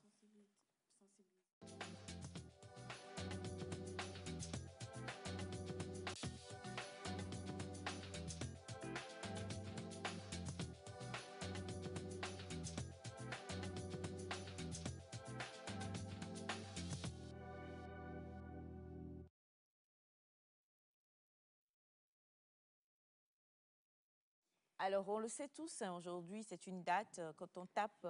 Alors, on le sait tous, aujourd'hui, c'est une date, quand on tape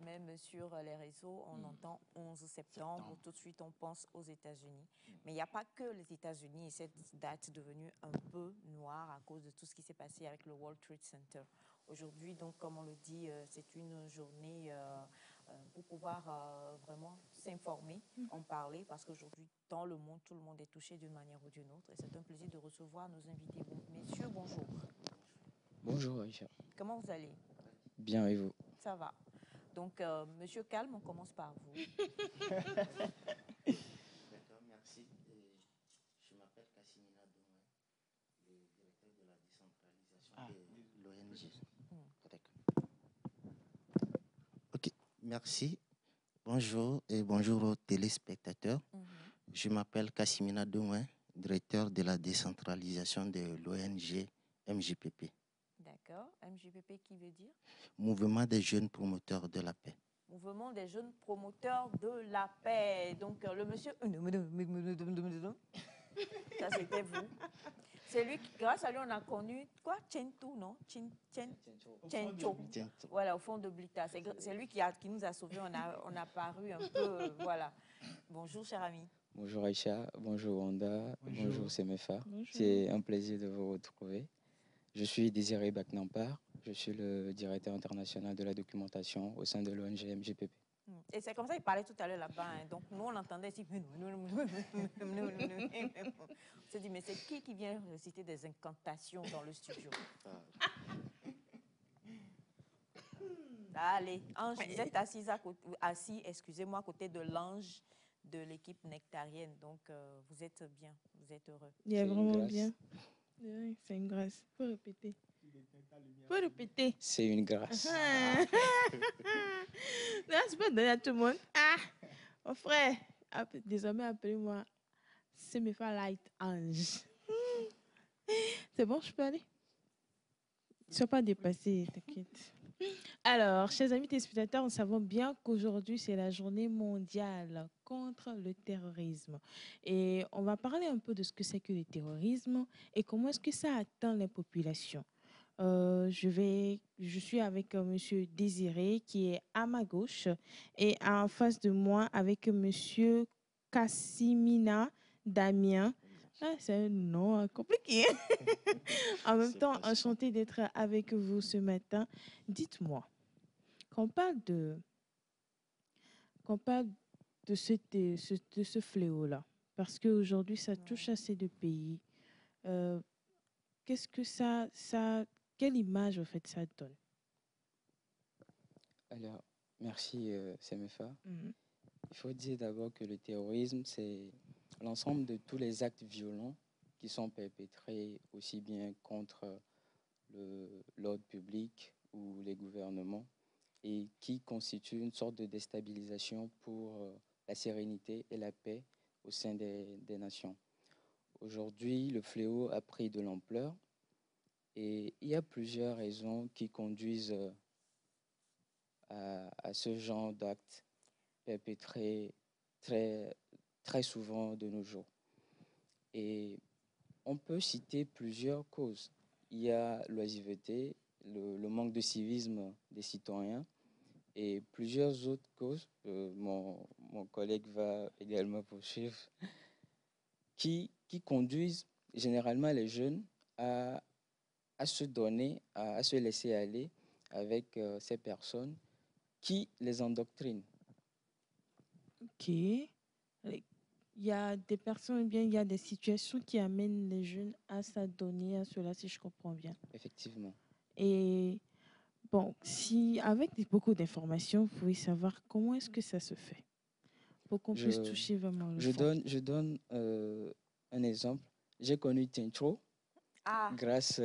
même sur les réseaux, on entend 11 septembre, tout de suite on pense aux États-Unis. Mais il n'y a pas que les États-Unis et cette date devenue un peu noire à cause de tout ce qui s'est passé avec le World Trade Center. Aujourd'hui, donc, comme on le dit, c'est une journée pour pouvoir vraiment s'informer, en parler, parce qu'aujourd'hui, dans le monde, tout le monde est touché d'une manière ou d'une autre. Et c'est un plaisir de recevoir nos invités. Messieurs, bonjour. Bonjour, Aïcha. Comment vous allez? Bien, et vous? Ça va. Donc, Monsieur Calme, on commence par vous. D'accord, merci. Je m'appelle Kassimina Douin, le directeur de la décentralisation de l'ONG. Ok, merci. Bonjour et bonjour aux téléspectateurs. Je m'appelle Kassimina Douin, directeur de la décentralisation de l'ONG MJPP. D'accord. MJPP qui veut dire? Mouvement des jeunes promoteurs de la paix. Mouvement des jeunes promoteurs de la paix. Donc, le monsieur... Ça, c'était vous. C'est lui qui, grâce à lui, on a connu, quoi? Chentou, non? Chencho. Voilà, au fond de Blita. C'est lui qui nous a sauvés. On a paru un peu, voilà. Bonjour, cher ami. Bonjour Aïcha, bonjour Wanda, bonjour Semefa. Bonjour. C'est un plaisir de vous retrouver. Je suis Désiré Baknampar, je suis le directeur international de la documentation au sein de l'ONG MJPP. Et c'est comme ça qu'il parlait tout à l'heure là-bas. Hein. Donc nous, on entendait ici. On s'est dit, mais c'est qui vient réciter des incantations dans le studio? Allez, Ange, vous êtes assis, excusez-moi, à côté de l'ange de l'équipe nectarienne. Donc, vous êtes bien, vous êtes heureux. Il est vraiment bien. Oui, c'est une grâce. Il faut répéter. Faut répéter. C'est une grâce. Là, c'est pas donné à tout le monde. Ah, mon frère, désormais appelez-moi Semefa Light Ange. C'est bon, je peux aller? Ne sois pas dépassé, t'inquiète. Alors, chers amis téléspectateurs, nous savons bien qu'aujourd'hui, c'est la journée mondiale contre le terrorisme. Et on va parler un peu de ce que c'est que le terrorisme et comment est-ce que ça atteint les populations. Je suis avec Monsieur Désiré qui est à ma gauche et en face de moi avec Monsieur Kassimina Damien. Ah, c'est un nom compliqué. En même temps, enchanté d'être avec vous ce matin. Dites-moi, quand on parle de ce fléau-là, parce qu'aujourd'hui, ça touche assez de pays, qu'est-ce que quelle image, en fait, ça donne? Alors, merci Semefa. Il faut dire d'abord que le terrorisme, c'est l'ensemble de tous les actes violents qui sont perpétrés aussi bien contre l'ordre public ou les gouvernements et qui constituent une sorte de déstabilisation pour la sérénité et la paix au sein des nations. Aujourd'hui, le fléau a pris de l'ampleur et il y a plusieurs raisons qui conduisent à ce genre d'actes perpétrés très souvent de nos jours. Et on peut citer plusieurs causes. Il y a l'oisiveté, le manque de civisme des citoyens et plusieurs autres causes, mon collègue va également poursuivre, qui conduisent généralement les jeunes à se donner, à se laisser aller avec ces personnes qui les endoctrinent. Ok. Il y a des personnes, bien, il y a des situations qui amènent les jeunes à s'adonner à cela, si je comprends bien. Effectivement. Et bon, si avec beaucoup d'informations, vous pouvez savoir comment est-ce que ça se fait pour qu'on puisse toucher vraiment le fond. Je donne un exemple. J'ai connu Tintro grâce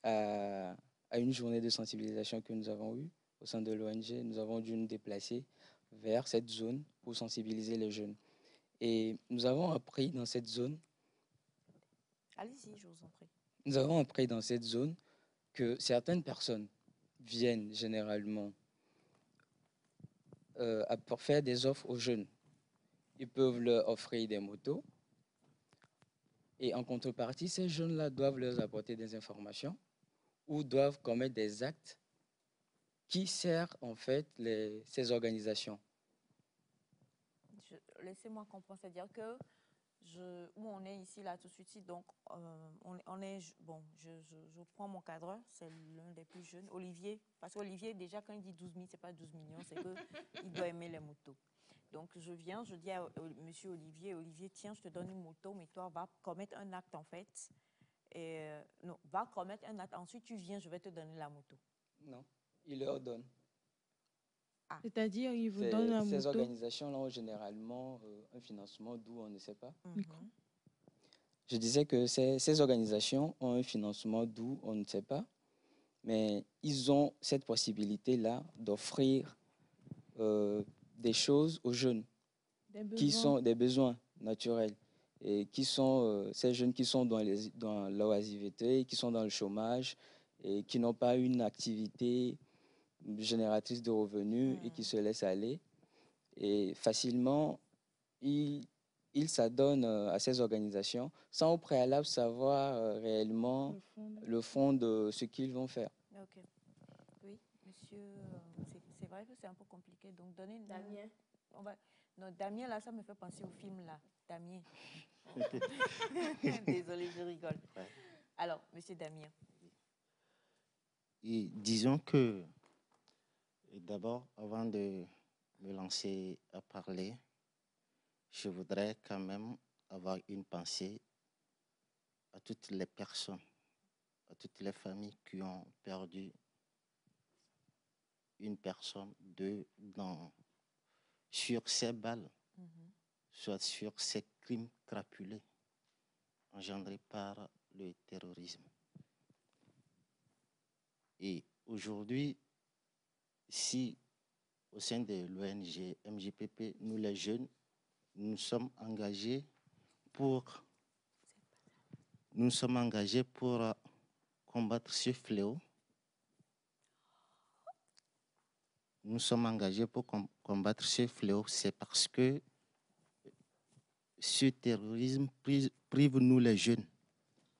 à une journée de sensibilisation que nous avons eue au sein de l'ONG. Nous avons dû nous déplacer vers cette zone pour sensibiliser les jeunes. Et nous avons appris dans cette zone... Allez-y, je vous en prie. Nous avons appris dans cette zone que certaines personnes viennent généralement pour faire des offres aux jeunes. Ils peuvent leur offrir des motos. Et en contrepartie, ces jeunes-là doivent leur apporter des informations ou doivent commettre des actes qui servent en fait ces organisations. Laissez-moi comprendre, c'est-à-dire que où on est ici, là, tout de suite. Donc, on est, bon, je prends mon cadreur, c'est l'un des plus jeunes, Olivier. Parce qu'Olivier, déjà, quand il dit 12 000, ce n'est pas 12 millions, c'est qu'il doit aimer les motos. Donc, je viens, je dis à monsieur Olivier, Olivier, tiens, je te donne une moto, mais toi, va commettre un acte, en fait. Et, non, va commettre un acte. Ensuite, tu viens, je vais te donner la moto. Non, il leur donne. Ah. C'est-à-dire, ils vous donnent la Ces moto. organisations-là ont généralement un financement d'où on ne sait pas. Micro. Je disais que ces organisations ont un financement d'où on ne sait pas, mais ils ont cette possibilité-là d'offrir des choses aux jeunes qui sont des besoins naturels et qui sont ces jeunes qui sont dans l'oisiveté, qui sont dans le chômage et qui n'ont pas une activité génératrice de revenus et qui se laissent aller. Et facilement, ils s'adonnent à ces organisations sans au préalable savoir réellement le fond de ce qu'ils vont faire. Ok. Oui, monsieur, c'est vrai que c'est un peu compliqué. Donc, donnez une... Damien. Non, Damien, là, ça me fait penser au film, là. Damien. Désolée, je rigole. Ouais. Alors, monsieur Damien. Et disons que, d'abord, avant de me lancer à parler, je voudrais quand même avoir une pensée à toutes les personnes, à toutes les familles qui ont perdu une personne sur ces balles, soit sur ces crimes crapuleux engendrés par le terrorisme. Et aujourd'hui, si au sein de l'ONG MJPP, nous les jeunes, nous sommes engagés pour combattre ce fléau. Nous sommes engagés pour combattre ce fléau, c'est parce que ce terrorisme prive nous les jeunes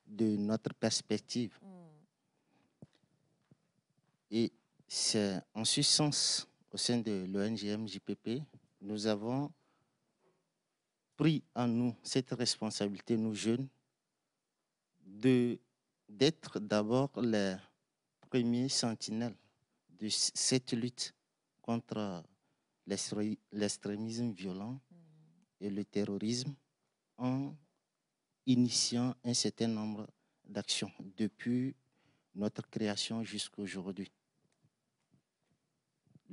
de notre perspective. Et c'est en ce sens, au sein de l'ONG MJPP, nous avons pris en nous cette responsabilité, nous jeunes, d'être d'abord les premiers sentinelles de cette lutte contre l'extrémisme violent et le terrorisme en initiant un certain nombre d'actions depuis notre création jusqu'à aujourd'hui.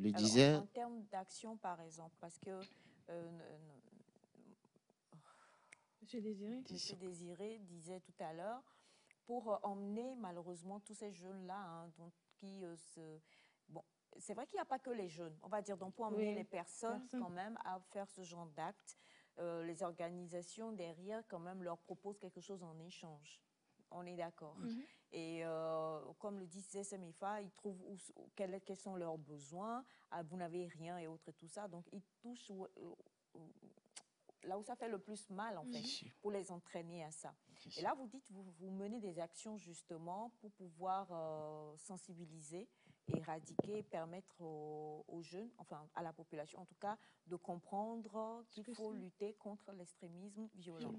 En termes d'action, par exemple, parce que Monsieur Désiré disait tout à l'heure, pour emmener malheureusement tous ces jeunes-là, Bon, c'est vrai qu'il n'y a pas que les jeunes, on va dire, donc pour emmener les personnes quand même à faire ce genre d'actes, les organisations derrière quand même leur proposent quelque chose en échange. On est d'accord. Et comme le dit CSMFA, ils trouvent quels sont leurs besoins, vous n'avez rien et autres et tout ça, donc ils touchent là où ça fait le plus mal, en fait, pour les entraîner à ça. Et là, vous dites, vous menez des actions, justement, pour pouvoir sensibiliser, éradiquer, permettre aux jeunes, enfin, à la population, en tout cas, de comprendre qu'il faut lutter contre l'extrémisme violent.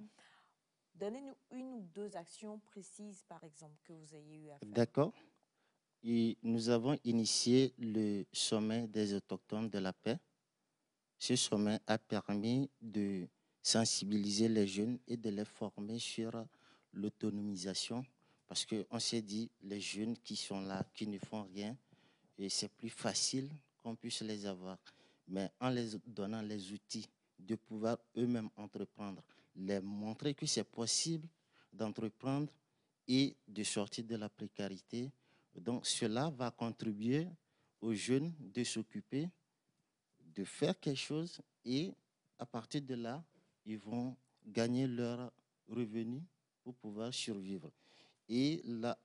Donnez-nous une ou deux actions précises, par exemple, que vous ayez eu à faire. D'accord. Et nous avons initié le sommet des autochtones de la paix. Ce sommet a permis de sensibiliser les jeunes et de les former sur l'autonomisation parce qu'on s'est dit, les jeunes qui sont là, qui ne font rien, et c'est plus facile qu'on puisse les avoir. Mais en les donnant les outils de pouvoir eux-mêmes entreprendre, les montrer que c'est possible d'entreprendre et de sortir de la précarité. Donc cela va contribuer aux jeunes de s'occuper, de faire quelque chose et à partir de là, ils vont gagner leur revenu pour pouvoir survivre. Et là,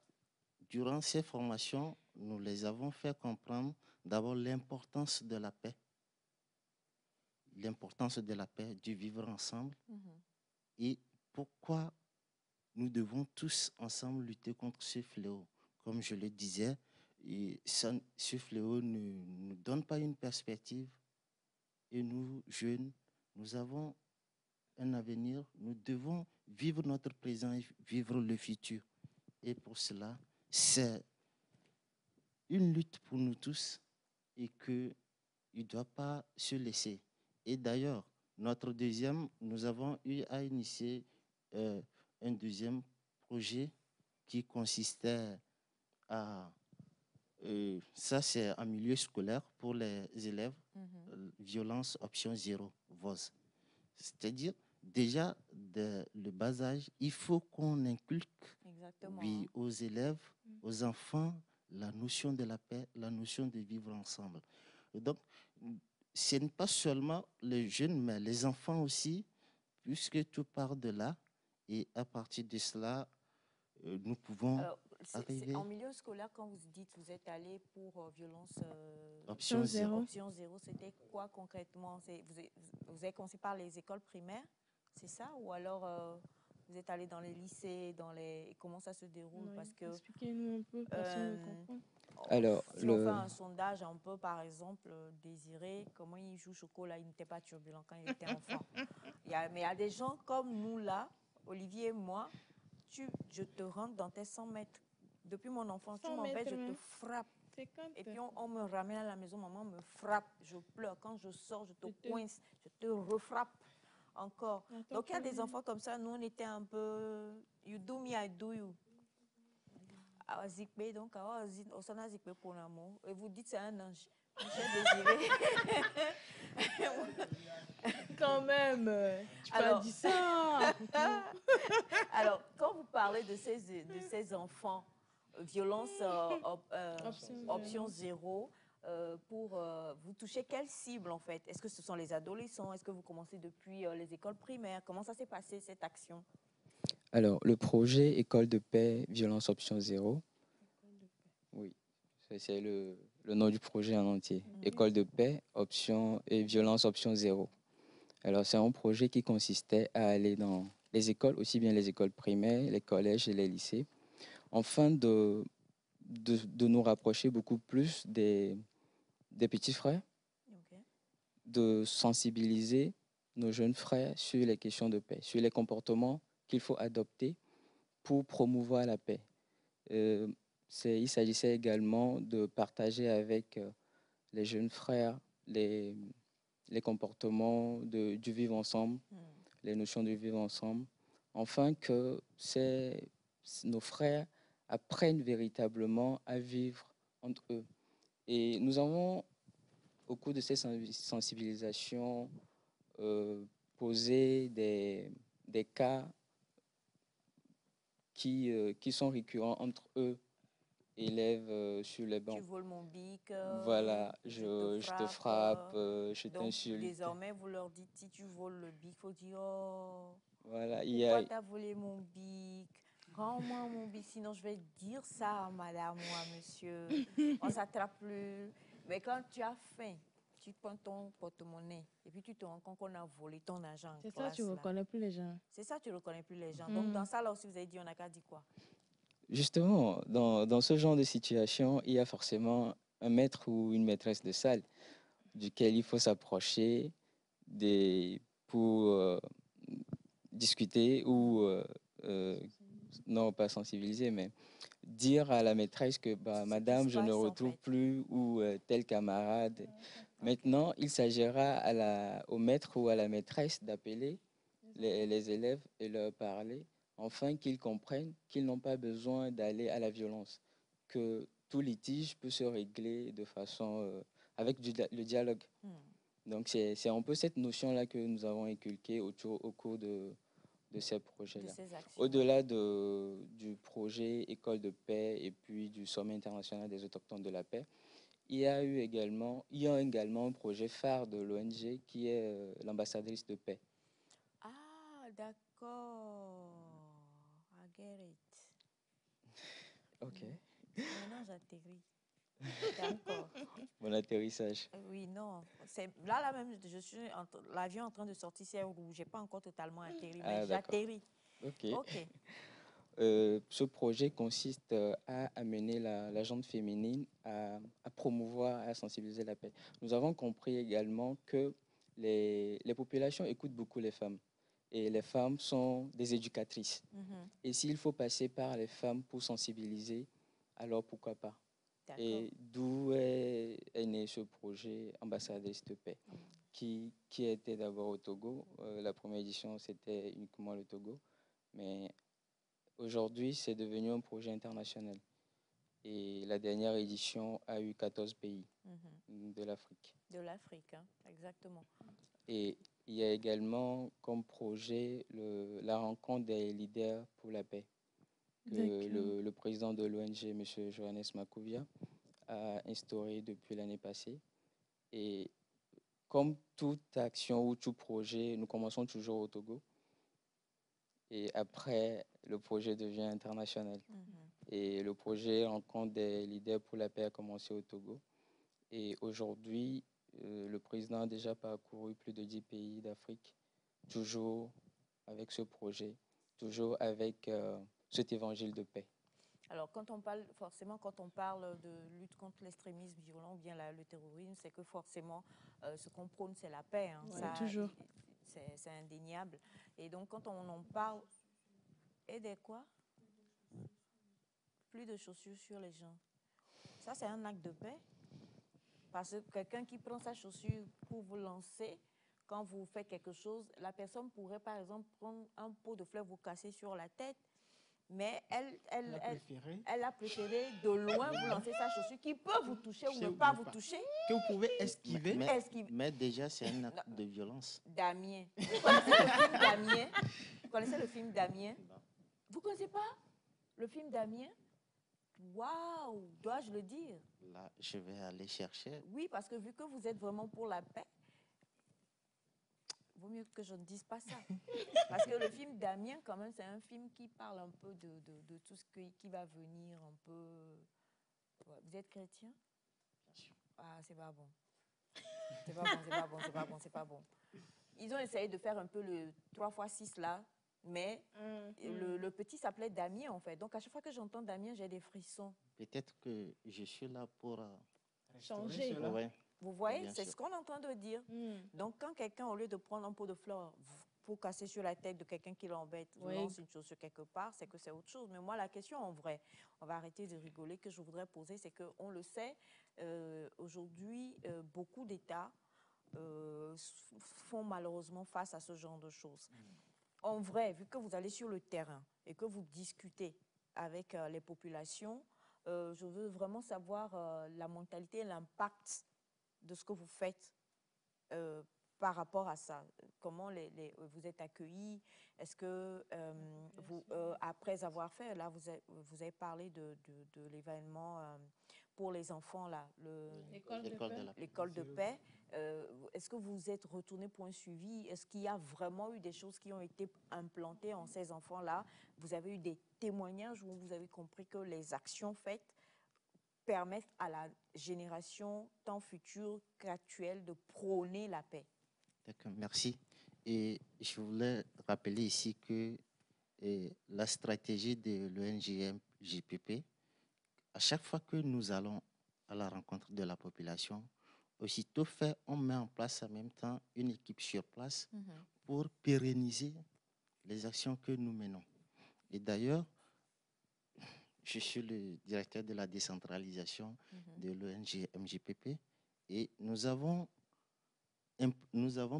durant ces formations, nous les avons fait comprendre d'abord l'importance de la paix. L'importance de la paix, du vivre ensemble et pourquoi nous devons tous ensemble lutter contre ce fléau. Comme je le disais, ce fléau ne nous donne pas une perspective. Et nous, jeunes, nous avons un avenir, nous devons vivre notre présent et vivre le futur. Et pour cela, c'est une lutte pour nous tous et qu'il ne doit pas se laisser. Et d'ailleurs, nous avons eu à initier un deuxième projet qui consistait à... ça, c'est en milieu scolaire pour les élèves, violence option 0, VOZ. C'est-à-dire, déjà, dès le bas âge, il faut qu'on inculque oui, aux élèves, aux enfants, la notion de la paix, la notion de vivre ensemble. Et donc, ce n'est pas seulement les jeunes, mais les enfants aussi, puisque tout part de là. Et à partir de cela, nous pouvons arriver... En milieu scolaire, quand vous dites que vous êtes allé pour violence option 0. Option 0, c'était quoi concrètement? Vous avez commencé par les écoles primaires, c'est ça? Ou alors vous êtes allé dans les lycées, comment ça se déroule? Parce que expliquez-nous un peu, personne ne comprend. Alors, si on fait un sondage un peu, par exemple, Désiré, comment il joue chocolat, il n'était pas turbulent quand il était enfant. Mais il y a des gens comme nous là, Olivier et moi, je te rentre dans tes 100 mètres. Depuis mon enfance, tu m'embêtes, je te frappe. Et puis on me ramène à la maison, maman me frappe, je pleure. Quand je sors, je te coince, je te refrappe encore. Donc il y a des enfants comme ça, nous on était un peu, you do me, I do you. Donc, pour l'amour. Et vous dites c'est un ange. Désiré. Quand même, tu peux dire ça. Alors, quand vous parlez de ces enfants, violence option 0, vous touchez quelle cible en fait? Est-ce que ce sont les adolescents? Est-ce que vous commencez depuis les écoles primaires? Comment ça s'est passé cette action? Alors, le projet École de paix, violence option 0, oui, c'est le nom du projet en entier. École de paix, option et violence option 0. Alors, c'est un projet qui consistait à aller dans les écoles, aussi bien les écoles primaires, les collèges et les lycées, afin de nous rapprocher beaucoup plus des petits frères, de sensibiliser nos jeunes frères sur les questions de paix, sur les comportements qu'il faut adopter pour promouvoir la paix. Il s'agissait également de partager avec les jeunes frères les comportements du vivre ensemble, les notions de vivre ensemble, afin que nos frères apprennent véritablement à vivre entre eux. Et nous avons, au cours de ces sensibilisations, posé des cas qui sont récurrents entre eux, élèves sur les bancs. Tu voles mon bic. Voilà, je te frappe, je t'insulte. Désormais, vous leur dites, si tu voles le bic, il faut dire, oh, voilà, pourquoi tu as volé mon bic? Rends-moi mon bic, sinon je vais dire ça à madame ou à monsieur. On ne s'attrape plus. Mais quand tu as faim, tu prends ton porte-monnaie et puis tu te rends compte qu'on a volé ton argent. C'est ça, tu ne reconnais plus les gens. C'est ça, tu ne reconnais plus les gens. Donc, dans ça, là aussi, vous avez dit, on n'a qu'à dire quoi? Justement, dans ce genre de situation, il y a forcément un maître ou une maîtresse de salle duquel il faut s'approcher pour discuter ou, non pas sensibiliser, mais dire à la maîtresse que madame, je ne retrouve plus ou tel camarade. Maintenant, il s'agira au maître ou à la maîtresse d'appeler les élèves et leur parler, afin qu'ils comprennent qu'ils n'ont pas besoin d'aller à la violence, que tout litige peut se régler de façon avec le dialogue. Donc c'est un peu cette notion-là que nous avons inculquée au cours de ces projets-là. Au-delà du projet École de paix et puis du Sommet international des autochtones de la paix, il y a également un projet phare de l'ONG qui est l'ambassadrice de paix. Ah, d'accord. I get it. Ok. Maintenant, j'atterris. D'accord. Bon atterrissage. Oui, non. Là même, je suis l'avion en train de sortir, c'est rouge. Je n'ai pas encore totalement atterri, mais j'atterris. Ok. Ce projet consiste à amener la gente féminine à promouvoir, à sensibiliser la paix. Nous avons compris également que les populations écoutent beaucoup les femmes. Et les femmes sont des éducatrices. Et s'il faut passer par les femmes pour sensibiliser, alors pourquoi pas? Et d'où est né ce projet Ambassadrice de paix, qui était d'abord au Togo. La première édition, c'était uniquement le Togo. Mais aujourd'hui, c'est devenu un projet international. Et la dernière édition a eu 14 pays de l'Afrique. De l'Afrique, hein, exactement. Et il y a également comme projet la rencontre des leaders pour la paix, que le président de l'ONG, M. Johannes Makouvia, a instauré depuis l'année passée. Et comme toute action ou tout projet, nous commençons toujours au Togo. Et après, le projet devient international. Et le projet Rencontre des leaders pour la paix a commencé au Togo. Et aujourd'hui, le président a déjà parcouru plus de 10 pays d'Afrique, toujours avec ce projet, toujours avec cet évangile de paix. Alors, quand on parle de lutte contre l'extrémisme violent ou bien le terrorisme, c'est que forcément, ce qu'on prône, c'est la paix. Hein. Ouais, ça, toujours. C'est indéniable. Et donc, quand on en parle, et des quoi? Plus de chaussures sur les gens. Ça, c'est un acte de paix. Parce que quelqu'un qui prend sa chaussure pour vous lancer, quand vous faites quelque chose, la personne pourrait, par exemple, prendre un pot de fleurs, vous casser sur la tête, mais elle a préféré de loin vous lancer sa chaussure qui peut vous toucher ou ne pas vous toucher. Que vous pouvez esquiver. Mais déjà, c'est un acte de violence. Damien. Vous connaissez le film Damien? Vous connaissez le film Damien? Vous ne connaissez pas le film Damien? Waouh, dois-je le dire? Là, je vais aller chercher. Oui, parce que vu que vous êtes vraiment pour la paix, vaut mieux que je ne dise pas ça. Parce que le film Damien, quand même, c'est un film qui parle un peu de tout ce qui va venir, un peu... Ouais. Vous êtes chrétien? Bien sûr. Ah, c'est pas bon. C'est pas bon, c'est pas bon, c'est pas bon, c'est pas bon. Ils ont essayé de faire un peu le 3x6 là, mais le petit s'appelait Damien, en fait. Donc, à chaque fois que j'entends Damien, j'ai des frissons. Peut-être que je suis là pour changer. Ouais. Vous voyez, Bien c'est sûr. ce qu'on est en train de dire. Donc, quand quelqu'un, au lieu de prendre un pot de fleurs pour casser sur la tête de quelqu'un qui l'embête, lance une chaussure quelque part, c'est que c'est autre chose. Mais moi, la question, en vrai, on va arrêter de rigoler, que je voudrais poser, c'est qu'on le sait, aujourd'hui, beaucoup d'États font malheureusement face à ce genre de choses. En vrai, vu que vous allez sur le terrain et que vous discutez avec les populations, je veux vraiment savoir la mentalité et l'impact de ce que vous faites par rapport à ça. Comment vous êtes accueillis? Est-ce que après avoir fait, là, vous avez parlé de l'événement pour les enfants, là, l'école de paix. Est-ce que vous êtes retourné pour un suivi? Est-ce qu'il y a vraiment eu des choses qui ont été implantées en ces enfants-là? Vous avez eu des témoignages où vous avez compris que les actions faites permettent à la génération tant future qu'actuelle de prôner la paix? D'accord, merci. Et je voulais rappeler ici que la stratégie de l'ONG-JPP, à chaque fois que nous allons à la rencontre de la population, aussitôt fait, on met en place en même temps une équipe sur place pour pérenniser les actions que nous menons. Et d'ailleurs, je suis le directeur de la décentralisation de l'ONG MJPP et nous avons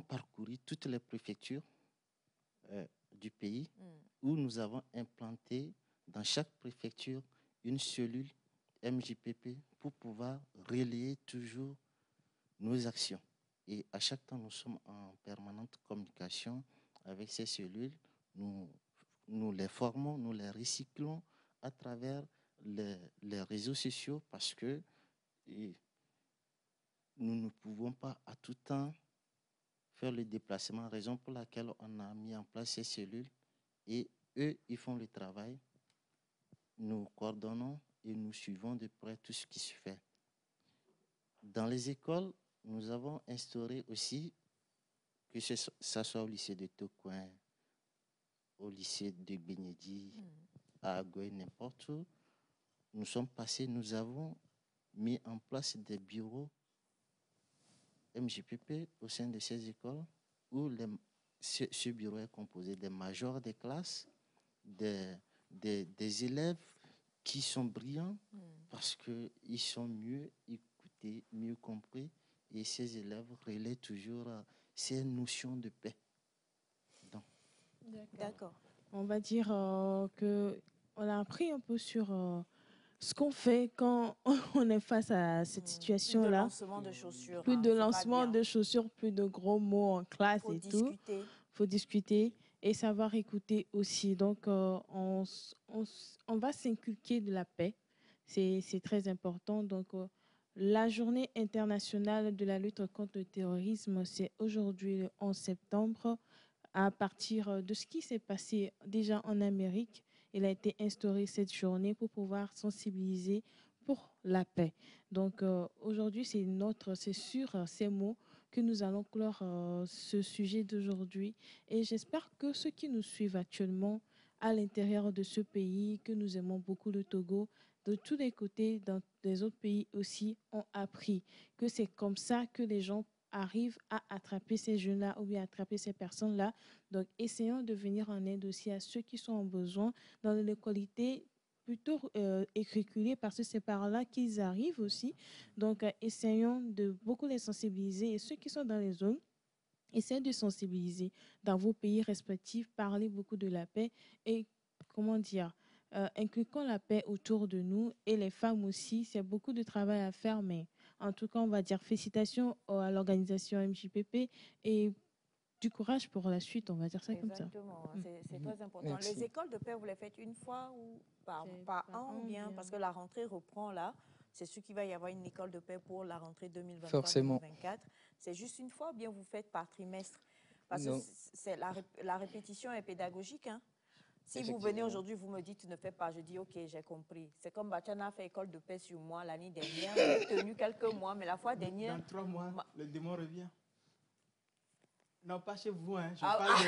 parcouru toutes les préfectures du pays où nous avons implanté dans chaque préfecture une cellule MJPP pour pouvoir relayer toujours nos actions. Et à chaque temps, nous sommes en permanente communication avec ces cellules. Nous les formons, nous les recyclons à travers les réseaux sociaux parce que nous ne pouvons pas à tout temps faire le déplacement, raison pour laquelle on a mis en place ces cellules et eux, ils font le travail. Nous coordonnons et nous suivons de près tout ce qui se fait. Dans les écoles, nous avons instauré aussi, que ça soit au lycée de Tocoin, au lycée de Bénédi, à Agoué, n'importe où, nous avons mis en place des bureaux MJPP au sein de ces écoles où ce bureau est composé des majors des classes, des élèves qui sont brillants parce qu'ils sont mieux écoutés, mieux compris, et ces élèves relaient toujours ces notions de paix. D'accord. On va dire que on a appris un peu sur ce qu'on fait quand on est face à cette situation-là. Plus de lancement de chaussures. Plus de lancement de chaussures, plus de gros mots en classe et tout. Faut discuter et savoir écouter aussi. Donc, on va s'inculquer de la paix. C'est très important. Donc, la journée internationale de la lutte contre le terrorisme, c'est aujourd'hui le 11 septembre. À partir de ce qui s'est passé déjà en Amérique, il a été instauré cette journée pour pouvoir sensibiliser pour la paix. Donc aujourd'hui, c'est sur ces mots que nous allons clore ce sujet d'aujourd'hui. Et j'espère que ceux qui nous suivent actuellement à l'intérieur de ce pays, que nous aimons beaucoup le Togo, de tous les côtés, dans des autres pays aussi, ont appris que c'est comme ça que les gens arrivent à attraper ces jeunes-là ou bien attraper ces personnes-là. Donc, essayons de venir en aide aussi à ceux qui sont en besoin dans les localités plutôt écriculées parce que c'est par là qu'ils arrivent aussi. Donc, essayons de beaucoup les sensibiliser et ceux qui sont dans les zones, essayez de sensibiliser dans vos pays respectifs, parlez beaucoup de la paix et, comment dire, inculquons la paix autour de nous et les femmes aussi. C'est beaucoup de travail à faire, mais en tout cas, on va dire félicitations à l'organisation MJPP et du courage pour la suite, on va dire ça comme ça. Exactement, c'est très important. Merci. Les écoles de paix, vous les faites une fois ou par an ou bien parce que la rentrée reprend là. C'est sûr qu'il va y avoir une école de paix pour la rentrée 2023-2024. C'est juste une fois ou bien vous faites par trimestre? Parce que la répétition est pédagogique, hein? Si vous venez aujourd'hui, vous me dites, tu ne fais pas, je dis, ok, j'ai compris. C'est comme Bachana a fait école de paix sur moi l'année dernière. J'ai tenu quelques mois, mais la fois dernière... Dans 3 mois, le démon revient. Non, pas chez vous, hein. Je parle de...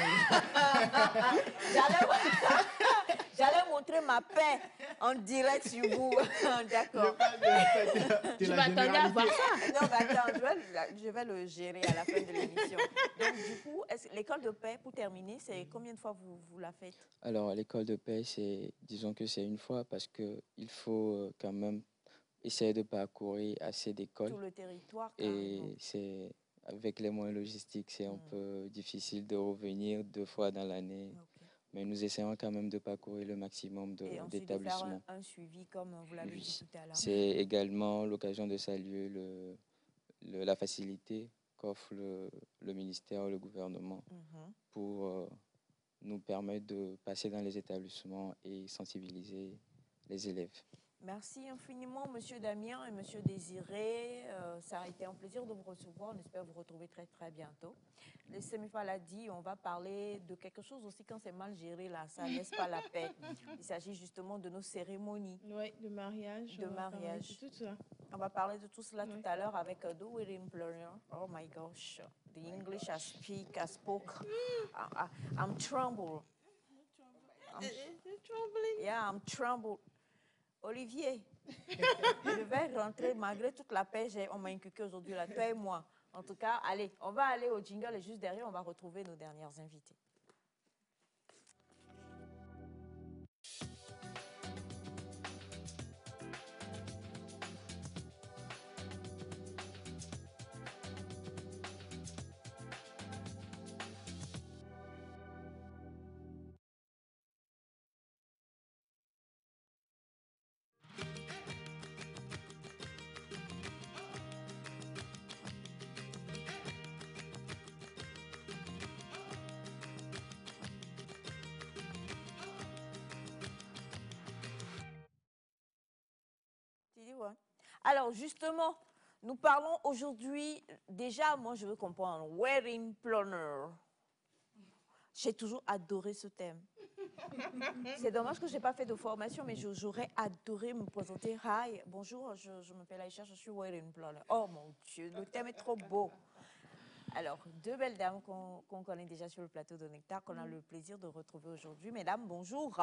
J'allais montrer ma paix en direct sur vous. D'accord. Tu m'attendais à voir ça. Non, mais attends, je vais le gérer à la fin de l'émission. Donc, du coup, l'école de paix, pour terminer, c'est combien de fois vous la faites? Alors, l'école de paix, disons que c'est une fois parce qu'il faut quand même essayer de parcourir assez d'écoles. Tout le territoire. Et c'est... Avec les moyens logistiques, c'est un peu difficile de revenir 2 fois dans l'année. Okay. Mais nous essayons quand même de parcourir le maximum d'établissements. Et ensuite de faire un suivi, comme vous l'avez dit tout à l'heure. C'est également l'occasion de saluer la facilité qu'offre le ministère, le gouvernement, pour nous permettre de passer dans les établissements et sensibiliser les élèves. Merci infiniment, Monsieur Damien et Monsieur Désiré. Ça a été un plaisir de vous recevoir. On espère vous retrouver très, très bientôt. Le Semifa l'a dit, on va parler de quelque chose aussi quand c'est mal géré, là. Ça laisse pas la paix. Il s'agit justement de nos cérémonies. Oui, de mariage. De mariage. Tout ça. On va parler de tout cela tout à l'heure avec The Wedding Planner. Oh my gosh. The English I speak, I spoke. I'm trembled. Yeah, I'm trembled. Olivier, je vais rentrer malgré toute la paix on m'a inculqué aujourd'hui, là, toi et moi. En tout cas, allez, on va aller au jingle et juste derrière, on va retrouver nos dernières invitées. Alors justement, nous parlons aujourd'hui, déjà moi je veux comprendre, wedding planner. J'ai toujours adoré ce thème. C'est dommage que je n'ai pas fait de formation, mais j'aurais adoré me présenter. Hi, bonjour, je m'appelle Aïcha, je suis wedding planner. Oh mon Dieu, le thème est trop beau. Alors, 2 belles dames qu'on connaît déjà sur le plateau de Nectar, qu'on a le plaisir de retrouver aujourd'hui. Mesdames, bonjour.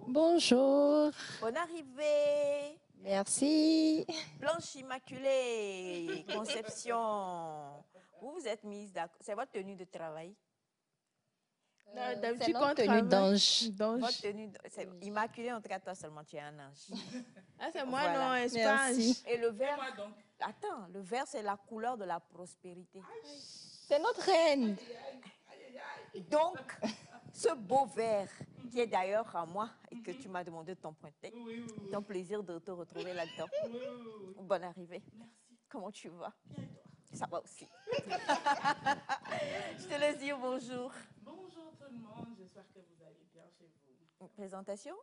Bonjour. Bonne arrivée. Merci. Blanche Immaculée, Conception. Vous êtes mise d'accord. C'est votre tenue de travail? C'est Tu notre comptes tenue d'ange. Votre tenue, c'est immaculée, en tout cas, toi seulement, tu es un ange. Ah, c'est moi, Voilà. non, Espagne. Merci. Et le vert, attends, le vert, c'est la couleur de la prospérité. C'est notre reine. Donc, ce beau vert, qui est d'ailleurs à moi, et que tu m'as demandé de t'emprunter, c'est un plaisir de te retrouver là-dedans. Bonne arrivée. Merci. Comment tu vas? Bien, et toi? Ça va aussi. Je te laisse dire bonjour. Bonjour tout le monde, j'espère que vous allez bien chez vous. Une présentation?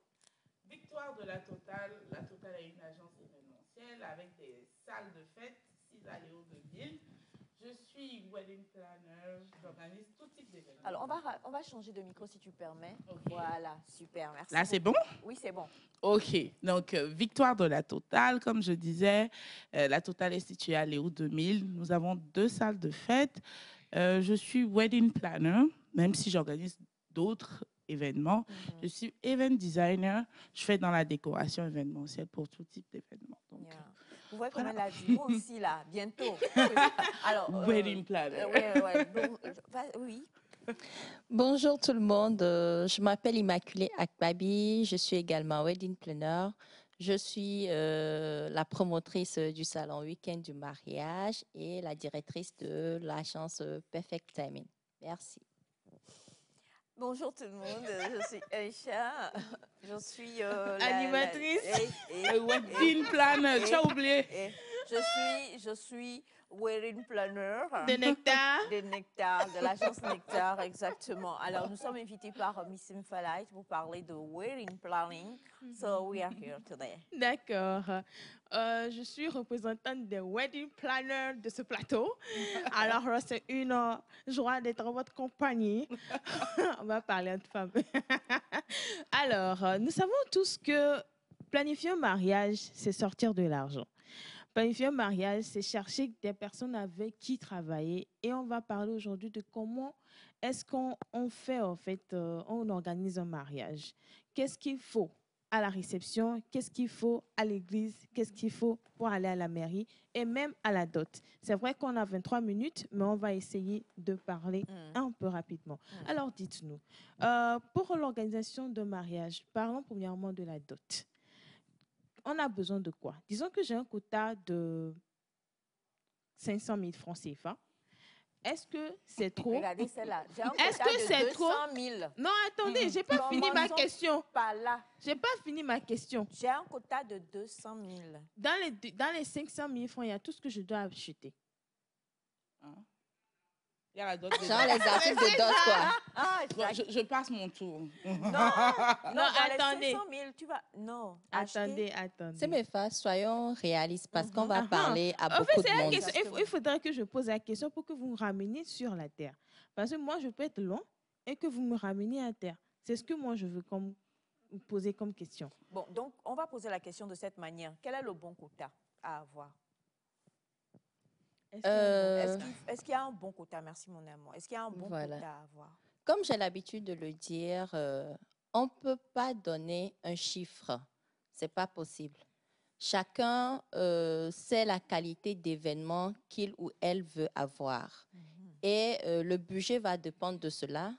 Victoire de la Total. La Total est une agence événementielle avec des salles de fête, 6 allées aux 2000. Je suis wedding planner, j'organise tout type d'événements. Alors, on va changer de micro si tu permets. Okay. Voilà, super, merci. Là, c'est bon? Oui, c'est bon. Ok, donc Victoire de la Total, comme je disais, la Total est située à Léo 2000. Nous avons 2 salles de fête. Je suis wedding planner, même si j'organise d'autres événements. Je suis event designer. Je fais dans la décoration événementielle pour tout type d'événements. Donc, vous voyez comment elle a dit, moi aussi là, bientôt. Alors, wedding planner. Oui. Bonjour tout le monde, je m'appelle Immaculée Akbabi, je suis également wedding planner. Je suis la promotrice du salon Week-end du mariage et la directrice de l'agence Perfect Timing. Merci. Bonjour tout le monde, je suis Aïcha, je suis animatrice, wedding planner, tu as oublié. Je suis wedding planner de Nectar, de l'agence Nectar, exactement. Alors, nous sommes invités par Miss Mfalite pour parler de wedding planning. So, we are here today. D'accord. Je suis représentante des wedding planners de ce plateau. Alors, c'est une joie d'être en votre compagnie. On va parler un peu. Alors, nous savons tous que planifier un mariage, c'est sortir de l'argent. Planifier un mariage, c'est chercher des personnes avec qui travailler. Et on va parler aujourd'hui de comment est-ce qu'on fait, en fait, on organise un mariage. Qu'est-ce qu'il faut à la réception, qu'est-ce qu'il faut à l'église, qu'est-ce qu'il faut pour aller à la mairie et même à la dot. C'est vrai qu'on a 23 minutes, mais on va essayer de parler un peu rapidement. Alors, dites-nous, pour l'organisation d'un mariage, parlons premièrement de la dot. On a besoin de quoi? Disons que j'ai un quota de 500 000 francs CFA. Est-ce que c'est trop? Regardez celle-là. Est-ce que c'est trop? 200 000. Non, attendez, j'ai pas fini ma question. Pas là. J'ai pas fini ma question. J'ai un quota de 200 000. Dans les 500 000 francs, il y a tout ce que je dois acheter. Il y a la dot. Genre les articles de dot, quoi. Je passe mon tour. Non, attendez. 500 000, tu vas... Non, attendez. C'est mes femmes, soyons réalistes parce qu'on va parler à beaucoup de monde. Il faudrait que je pose la question pour que vous me rameniez sur la terre. Parce que moi, je peux être long et que vous me rameniez à terre. C'est ce que moi, je veux vous poser comme question. Bon, donc, on va poser la question de cette manière. Quel est le bon quota à avoir? Est-ce qu'il y a un bon quota? Merci, mon amour. Est-ce qu'il y a un bon quota à avoir? Comme j'ai l'habitude de le dire, on ne peut pas donner un chiffre. Ce n'est pas possible. Chacun sait la qualité d'événement qu'il ou elle veut avoir. Et le budget va dépendre de cela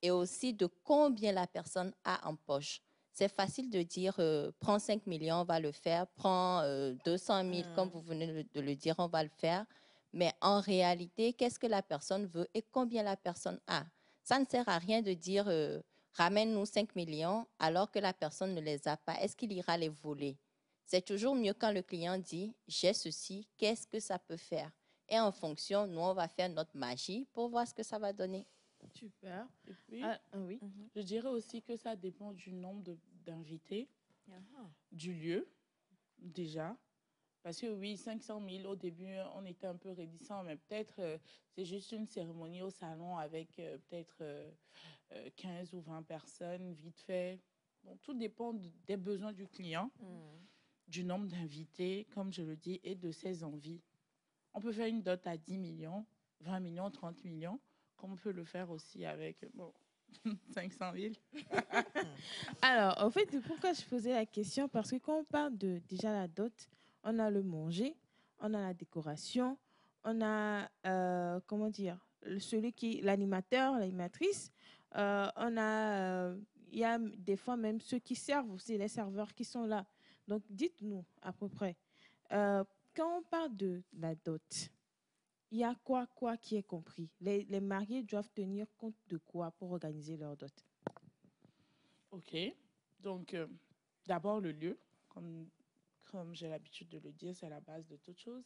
et aussi de combien la personne a en poche. C'est facile de dire, prends 5 millions, on va le faire. Prends 200 000, comme vous venez de le dire, on va le faire. Mais en réalité, qu'est-ce que la personne veut et combien la personne a? Ça ne sert à rien de dire ramène-nous 5 millions alors que la personne ne les a pas. Est-ce qu'il ira les voler? C'est toujours mieux quand le client dit j'ai ceci, qu'est-ce que ça peut faire? Et en fonction, nous, on va faire notre magie pour voir ce que ça va donner. Super. Et puis, je dirais aussi que ça dépend du nombre d'invités, du lieu, déjà. Parce que oui, 500 000, au début, on était un peu réticents, mais peut-être c'est juste une cérémonie au salon avec peut-être 15 ou 20 personnes, vite fait. Bon, tout dépend des besoins du client, du nombre d'invités, comme je le dis, et de ses envies. On peut faire une dot à 10 millions, 20 millions, 30 millions, comme on peut le faire aussi avec 500 000. Alors, en fait, pourquoi je posais la question? Parce que quand on parle de déjà la dot, on a le manger, on a la décoration, on a, l'animateur, l'animatrice, Il y a des fois même ceux qui servent aussi, les serveurs qui sont là. Donc, dites-nous à peu près, quand on parle de la dot, il y a quoi qui est compris? Les mariés doivent tenir compte de quoi pour organiser leur dot? OK. Donc, d'abord, le lieu. Comme j'ai l'habitude de le dire, c'est la base de toute chose.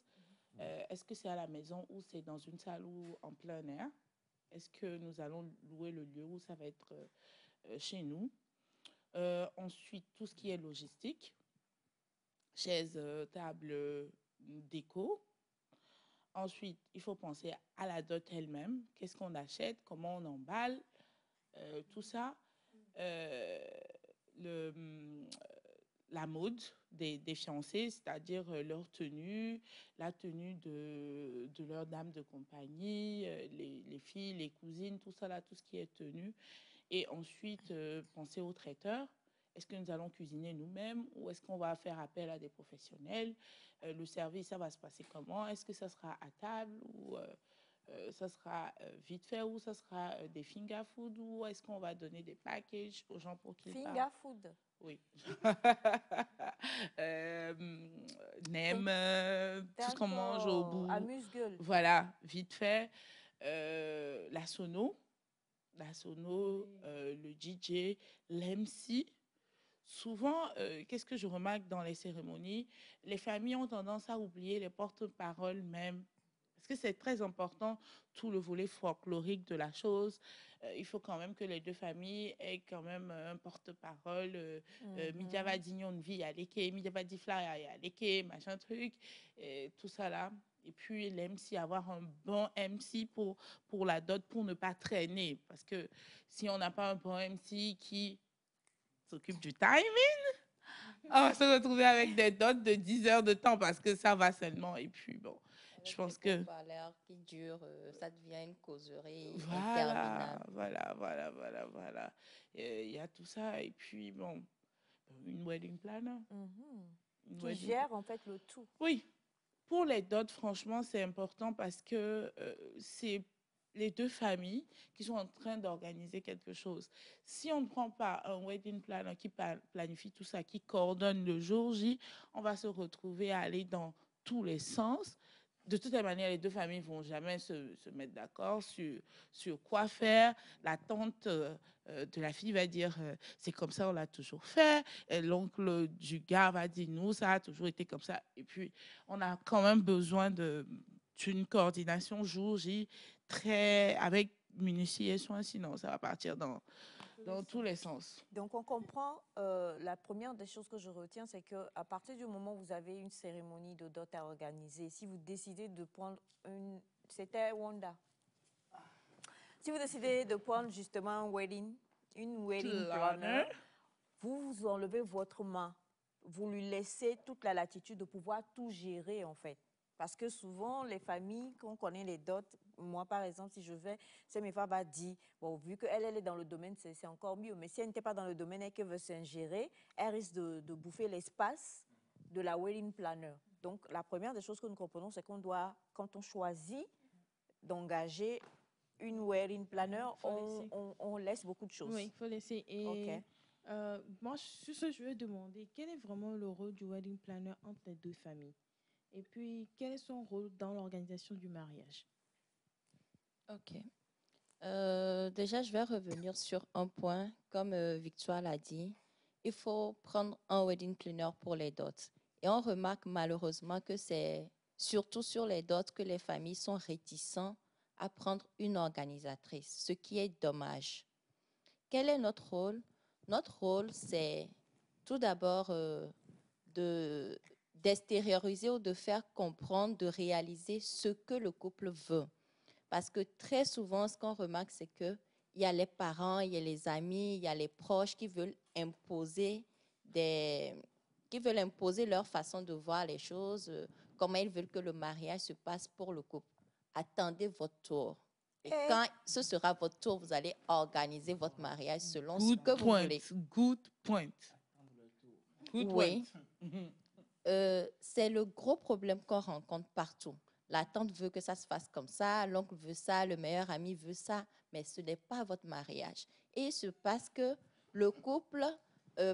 Est-ce que c'est à la maison ou c'est dans une salle ou en plein air? Est-ce que nous allons louer le lieu ou ça va être chez nous? Ensuite, tout ce qui est logistique, chaises, tables, déco. Ensuite, il faut penser à la dot elle-même. Qu'est-ce qu'on achète? Comment on emballe? Tout ça. La mode des fiancés, c'est-à-dire leur tenue, la tenue de leur dame de compagnie, les filles, les cousines, tout ça là, tout ce qui est tenue. Et ensuite, penser au traiteur. Est-ce que nous allons cuisiner nous-mêmes ou est-ce qu'on va faire appel à des professionnels? Le service, ça va se passer comment? Est-ce que ça sera à table ou ça sera vite fait ou ça sera des finger food ou est-ce qu'on va donner des packages aux gens pour qu'ils Finger food? Oui. Nem, tout ce qu'on mange au bout. Amuse-gueule. Voilà, vite fait. La sono, le DJ, l'MC. Souvent, qu'est-ce que je remarque dans les cérémonies? Les familles ont tendance à oublier les porte-paroles même. Parce que c'est très important, tout le volet folklorique de la chose. Il faut quand même que les deux familles aient quand même un porte-parole. Midjava dignon vie à l'éké, midjava di fly à l'éké, machin truc, et tout ça là. Et puis l'MC, avoir un bon MC pour la dot, pour ne pas traîner. Parce que si on n'a pas un bon MC qui s'occupe du timing, on va se retrouver avec des dots de 10 heures de temps parce que ça va seulement. Et puis bon, avec je pense que... l'heure qui dure, ça devient une causerie Voilà, interminable. voilà. Il y a tout ça. Et puis bon, une wedding planner. Qui gère en fait le tout. Oui. Pour les dots, franchement, c'est important parce que c'est les deux familles qui sont en train d'organiser quelque chose. Si on ne prend pas un wedding planner qui planifie tout ça, qui coordonne le jour J, on va se retrouver à aller dans tous les sens. De toute manière, les deux familles ne vont jamais se mettre d'accord sur quoi faire. La tante de la fille va dire c'est comme ça, on l'a toujours fait. L'oncle du gars va dire nous, ça a toujours été comme ça. Et puis, on a quand même besoin d'une coordination jour J avec minutie et soin, sinon ça va partir dans tous les sens. Donc, on comprend, la première des choses que je retiens, c'est qu'à partir du moment où vous avez une cérémonie de dot à organiser, si vous décidez de prendre c'était Wanda. Si vous décidez de prendre justement une wedding planner, vous enlevez votre main. Vous lui laissez toute la latitude de pouvoir tout gérer, en fait. Parce que souvent, les familles, quand on connaît les dots, moi, par exemple, si je vais, mes femmes va dire, bon, vu qu'elle est dans le domaine, c'est encore mieux. Mais si elle n'était pas dans le domaine et qu'elle veut s'ingérer, elle risque de bouffer l'espace de la wedding planner. Donc, la première des choses que nous comprenons, c'est qu'on doit, quand on choisit d'engager une wedding planner, on laisse beaucoup de choses. Oui, il faut laisser. Et moi, sur ce, je vais demander, quel est vraiment le rôle du wedding planner entre les deux familles? Et puis, quel est son rôle dans l'organisation du mariage? OK. Déjà, je vais revenir sur un point. Comme Victoire l'a dit, il faut prendre un wedding planner pour les dots. Et on remarque malheureusement que c'est surtout sur les dots que les familles sont réticentes à prendre une organisatrice, ce qui est dommage. Quel est notre rôle? Notre rôle, c'est tout d'abord d'extérioriser ou de faire comprendre, de réaliser ce que le couple veut. Parce que très souvent, ce qu'on remarque, c'est qu'il y a les parents, il y a les amis, il y a les proches qui veulent imposer leur façon de voir les choses, comment ils veulent que le mariage se passe pour le couple. Attendez votre tour. Et quand ce sera votre tour, vous allez organiser votre mariage selon ce que vous voulez. Good point. Oui. C'est le gros problème qu'on rencontre partout. la tante veut que ça se fasse comme ça, l'oncle veut ça, le meilleur ami veut ça, mais ce n'est pas votre mariage. Et il se passe que le couple,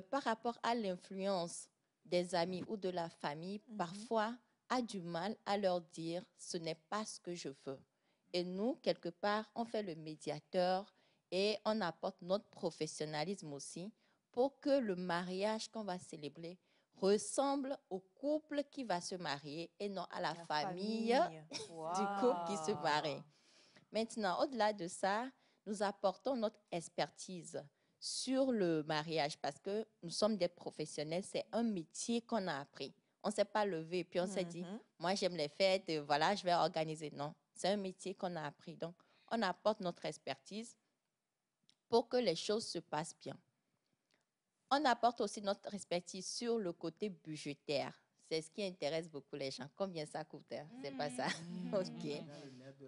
par rapport à l'influence des amis ou de la famille, parfois a du mal à leur dire « ce n'est pas ce que je veux ». Et nous, quelque part, on fait le médiateur et on apporte notre professionnalisme aussi pour que le mariage qu'on va célébrer ressemble au couple qui va se marier et non à la famille du couple qui se marie. Maintenant, au-delà de ça, nous apportons notre expertise sur le mariage parce que nous sommes des professionnels, c'est un métier qu'on a appris. On ne s'est pas levé et puis on s'est dit, moi j'aime les fêtes, voilà, je vais organiser. Non, c'est un métier qu'on a appris. Donc, on apporte notre expertise pour que les choses se passent bien. On apporte aussi notre expertise sur le côté budgétaire. C'est ce qui intéresse beaucoup les gens. Combien ça coûte? C'est pas ça. OK.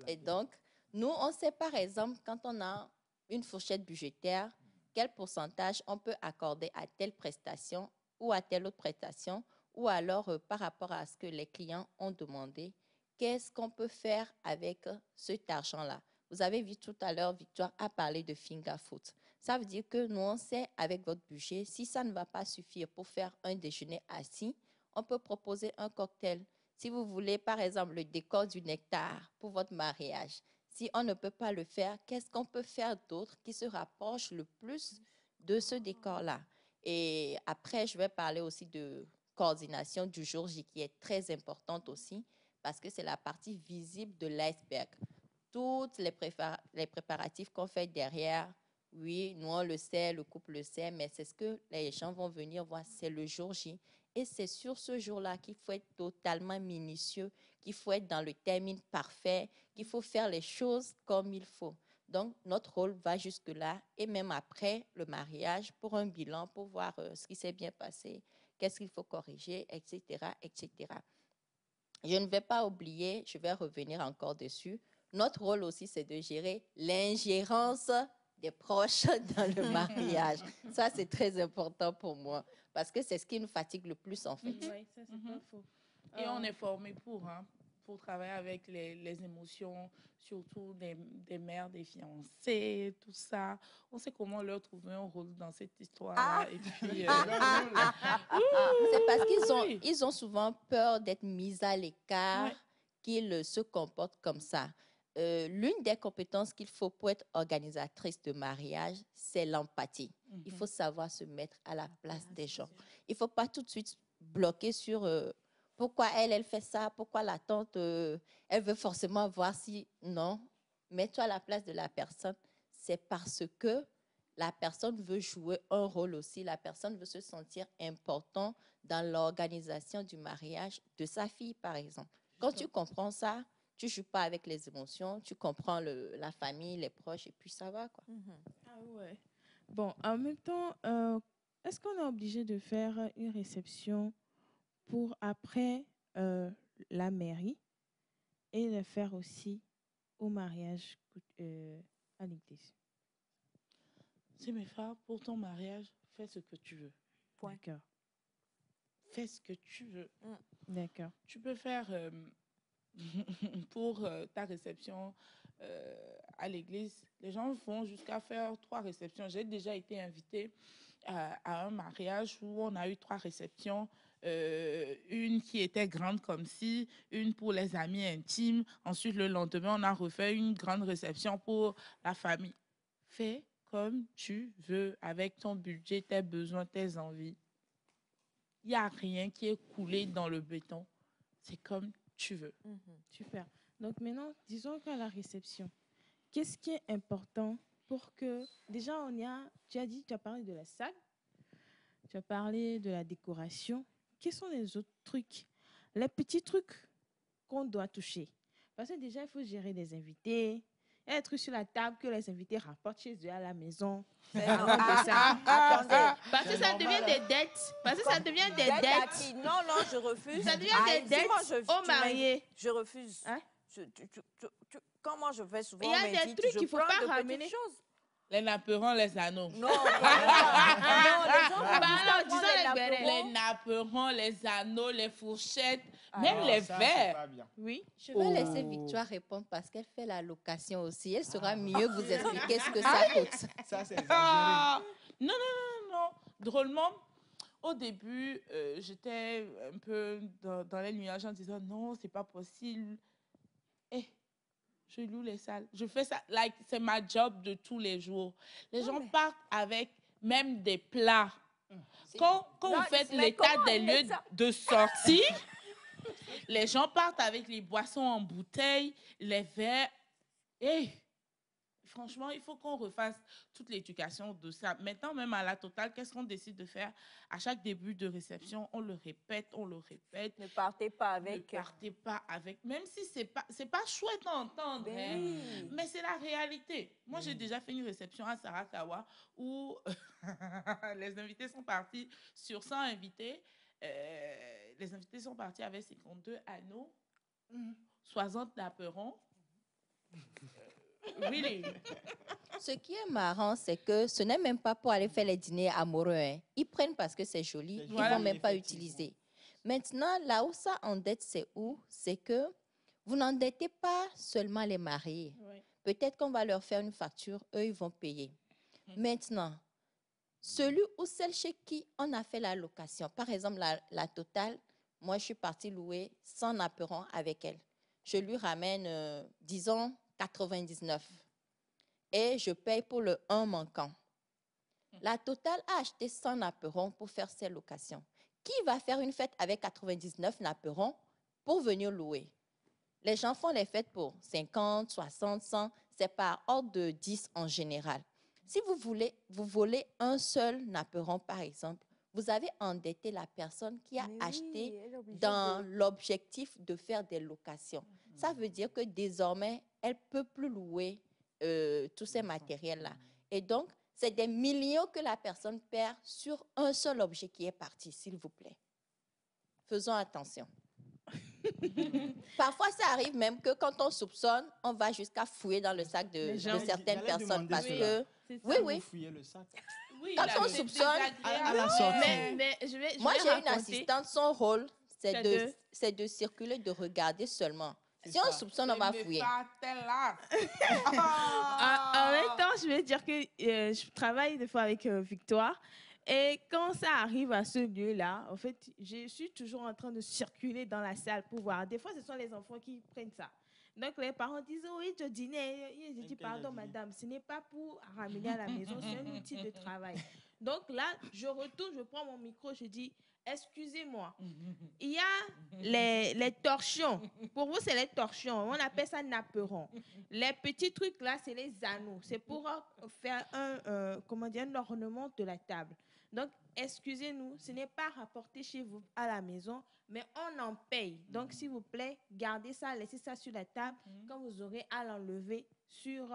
Et donc, nous, on sait par exemple, quand on a une fourchette budgétaire, quel pourcentage on peut accorder à telle prestation ou à telle autre prestation, ou alors par rapport à ce que les clients ont demandé, qu'est-ce qu'on peut faire avec cet argent-là? Vous avez vu tout à l'heure, Victoire a parlé de finger food. Ça veut dire que nous, on sait avec votre budget, si ça ne va pas suffire pour faire un déjeuner assis, on peut proposer un cocktail. Si vous voulez, par exemple, le décor du nectar pour votre mariage, si on ne peut pas le faire, qu'est-ce qu'on peut faire d'autre qui se rapproche le plus de ce décor-là? Et après, je vais parler aussi de coordination du jour J qui est très importante aussi parce que c'est la partie visible de l'iceberg. Tous les préparatifs qu'on fait derrière, oui, nous on le sait, le couple le sait, mais c'est ce que les gens vont venir voir, c'est le jour J. Et c'est sur ce jour-là qu'il faut être totalement minutieux, qu'il faut être dans le timing parfait, qu'il faut faire les choses comme il faut. Donc, notre rôle va jusque-là et même après le mariage pour un bilan, pour voir ce qui s'est bien passé, qu'est-ce qu'il faut corriger, etc., etc. Je ne vais pas oublier, je vais revenir encore dessus. Notre rôle aussi, c'est de gérer l'ingérence des proches dans le mariage. Ça, c'est très important pour moi parce que c'est ce qui nous fatigue le plus, en fait. Oui, ça, c'est pas faux. Et on est formé pour travailler avec les émotions, surtout des mères, des fiancés, tout ça. On sait comment leur trouver un rôle dans cette histoire-là. Et puis, c'est parce qu'ils ont souvent peur d'être mis à l'écart, qu'ils se comportent comme ça. L'une des compétences qu'il faut pour être organisatrice de mariage, c'est l'empathie. Il faut savoir se mettre à la place des gens. Il ne faut pas tout de suite bloquer sur pourquoi elle fait ça, pourquoi la tante, elle veut forcément voir si... Non, mets-toi à la place de la personne. C'est parce que la personne veut jouer un rôle aussi. La personne veut se sentir important dans l'organisation du mariage de sa fille, par exemple. Quand tu comprends ça, tu ne joues pas avec les émotions, tu comprends la famille, les proches, et puis ça va, quoi. Ah ouais. Bon, en même temps, est-ce qu'on est obligé de faire une réception pour après la mairie et le faire aussi au mariage à l'église? C'est mes frères, pour ton mariage, fais ce que tu veux. D'accord. Fais ce que tu veux. D'accord. Tu peux faire... pour ta réception à l'église, les gens vont jusqu'à faire 3 réceptions. J'ai déjà été invitée à un mariage où on a eu 3 réceptions. Une qui était grande comme ci, une pour les amis intimes. Ensuite, le lendemain, on a refait une grande réception pour la famille. Fais comme tu veux, avec ton budget, tes besoins, tes envies. Il n'y a rien qui est coulé dans le béton. C'est comme tu veux. Super. Donc maintenant, disons qu'à la réception, qu'est-ce qui est important pour que... Déjà, tu as parlé de la salle, tu as parlé de la décoration. Quels sont les autres trucs, les petits trucs qu'on doit toucher? Parce que déjà, il faut gérer les invités. Il y a des trucs sur la table que les invités rapportent chez eux à la maison. Parce que ça devient des dettes. Parce que ça devient des dettes. Non, je refuse. Ça devient des dettes aux mariés. Je refuse. Quand moi je vais souvent, il y a des trucs qu'il ne faut pas ramener. Les napperons, les anneaux. Non, non, les gens vont Bah, disons les napperons, les anneaux, les fourchettes, Ah, même non, les ça, c'est verres. pas bien. Oui. Je vais laisser Victoire répondre parce qu'elle fait la location aussi. Elle saura mieux vous expliquer ce que ça coûte. Ça, c'est exagéré. Ah, non, non, non, non. Drôlement, au début, j'étais un peu dans les nuages en disant non, c'est pas possible. Eh, je loue les salles. Je fais ça, like, c'est ma job de tous les jours. Les gens partent avec même des plats. Quand vous faites l'état des lieux de sortie, les gens partent avec les boissons en bouteille, les verres. Et franchement, il faut qu'on refasse toute l'éducation de ça. Maintenant, même à la totale, qu'est-ce qu'on décide de faire? À chaque début de réception, on le répète, on le répète. Ne partez pas avec. Ne partez pas avec. Même si c'est pas chouette à entendre, Ben hein, oui. mais c'est la réalité. Moi, j'ai déjà fait une réception à Sarakawa où les invités sont partis sur 100 invités. Les invités sont partis avec 52 anneaux, 60 napperons. Really? Ce qui est marrant, c'est que ce n'est même pas pour aller faire les dîners amoureux. Hein. Ils prennent parce que c'est joli, ils ne vont même pas utiliser. Maintenant, là où ça endette, c'est où? C'est que vous n'endettez pas seulement les mariés. Oui. Peut-être qu'on va leur faire une facture, eux, ils vont payer. Maintenant, celui ou celle chez qui on a fait la location, par exemple, la totale, moi, je suis partie louer 100 napperons avec elle. Je lui ramène, disons, 99. Et je paye pour le 1 manquant. La totale a acheté 100 napperons pour faire ses locations. Qui va faire une fête avec 99 napperons pour venir louer? Les gens font les fêtes pour 50, 60, 100. C'est par ordre de 10 en général. Si vous volez un seul napperon, par exemple, vous avez endetté la personne qui a acheté dans l'objectif de faire des locations. Ça veut dire que désormais, elle ne peut plus louer tous ces matériels-là. Et donc, c'est des millions que la personne perd sur un seul objet qui est parti, s'il vous plaît. Faisons attention. Parfois, ça arrive même que quand on soupçonne, on va jusqu'à fouiller dans le sac de certaines personnes parce que... Oui. Fouiller le sac. Oui, quand on soupçonne... À la sortie. Moi, j'ai une assistante, son rôle, c'est de circuler, de regarder seulement. Si on soupçonne, on va fouiller. En même temps, je vais dire que je travaille des fois avec Victoire. Et quand ça arrive à ce lieu-là, en fait, je suis toujours en train de circuler dans la salle pour voir. Des fois, ce sont les enfants qui prennent ça. Donc, les parents disent, oui, je dînais. Je dis, pardon, madame, ce n'est pas pour ramener à la maison, c'est un outil de travail. Donc là, je retourne, je prends mon micro, je dis, excusez-moi, il y a les torchons. Pour vous, c'est les torchons. On appelle ça napperons. Les petits trucs là, c'est les anneaux. C'est pour faire un ornement de la table. Donc, excusez-nous, ce n'est pas rapporté chez vous à la maison, mais on en paye. Donc, s'il vous plaît, gardez ça, laissez ça sur la table quand vous aurez à l'enlever sur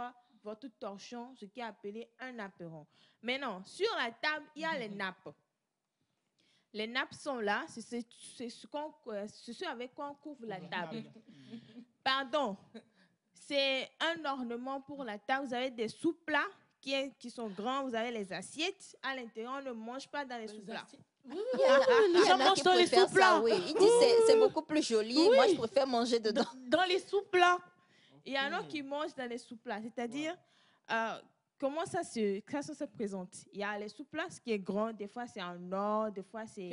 votre torchon, ce qui est appelé un napperon. Maintenant, sur la table, il y a les nappes. Les nappes sont là, c'est ce avec quoi on couvre la table. Pardon, c'est un ornement pour la table. Vous avez des sous-plats qui sont grands, vous avez les assiettes. À l'intérieur, on ne mange pas dans les sous-plats. Il y en a qui préfèrent ça, oui. Ils disent c'est beaucoup plus joli. Oui. Moi, je préfère manger dedans. Dans les sous-plats. Il y en a qui mangent dans les sous-plats. C'est-à-dire, comment ça se présente? Il y a les sous-plats, ce qui est grand. Des fois, c'est en or. Des fois, c'est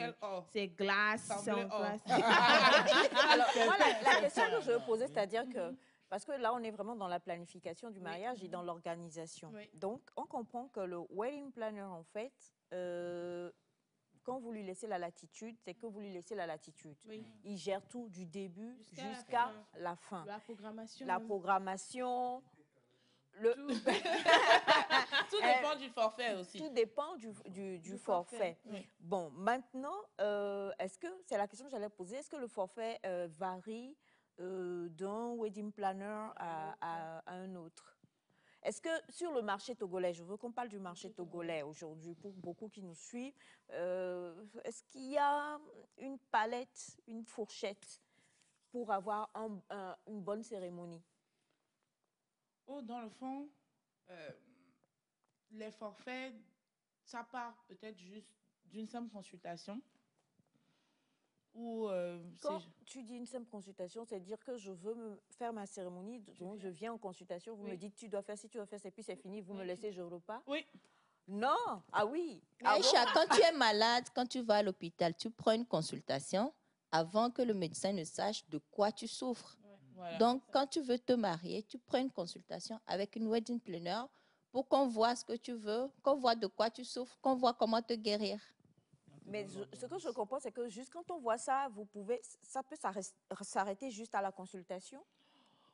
glace. C'est en glace. Alors, moi, la question que je veux poser, c'est-à-dire que parce que là, on est vraiment dans la planification du mariage et dans l'organisation. Oui. Donc, on comprend que le wedding planner, en fait, quand vous lui laissez la latitude, c'est que vous lui laissez la latitude. Oui. Il gère tout du début jusqu'à la fin. La programmation. La programmation. Tout dépend du forfait aussi. Tout dépend du forfait. Oui. Bon, maintenant, est-ce que, c'est la question que j'allais poser, est-ce que le forfait varie d'un wedding planner à un autre? Est-ce que sur le marché togolais, je veux qu'on parle du marché togolais aujourd'hui pour beaucoup qui nous suivent, est-ce qu'il y a une palette, une fourchette pour avoir une bonne cérémonie? Oh, dans le fond, les forfaits, ça part peut-être juste d'une simple consultation. Ou, quand tu dis une simple consultation, c'est-à-dire que je veux faire ma cérémonie, donc je viens en consultation, vous me dites tu dois faire ci, tu dois faire ça, et puis c'est fini, vous me laissez, je repars? Oui. Non, ah oui. Aïcha, quand tu es malade, quand tu vas à l'hôpital, tu prends une consultation avant que le médecin ne sache de quoi tu souffres. Voilà. Donc, quand tu veux te marier, tu prends une consultation avec une wedding planner pour qu'on voit ce que tu veux, qu'on voit de quoi tu souffres, qu'on voit comment te guérir. Mais ce que je comprends, c'est que juste quand on voit ça, ça peut s'arrêter juste à la consultation?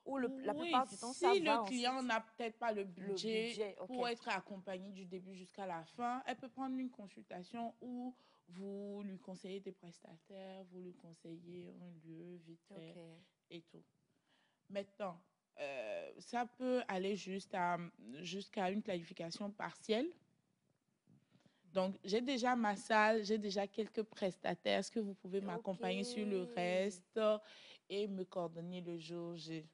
Ou la plupart du temps, ça va si le client n'a peut-être pas le budget ok. pour être accompagné du début jusqu'à la fin, elle peut prendre une consultation où vous lui conseillez des prestataires, vous lui conseillez un lieu vite fait et tout. Maintenant, ça peut aller jusqu'à une planification partielle. Donc, j'ai déjà ma salle, j'ai déjà quelques prestataires. Est-ce que vous pouvez m'accompagner sur le reste et me coordonner le jour J?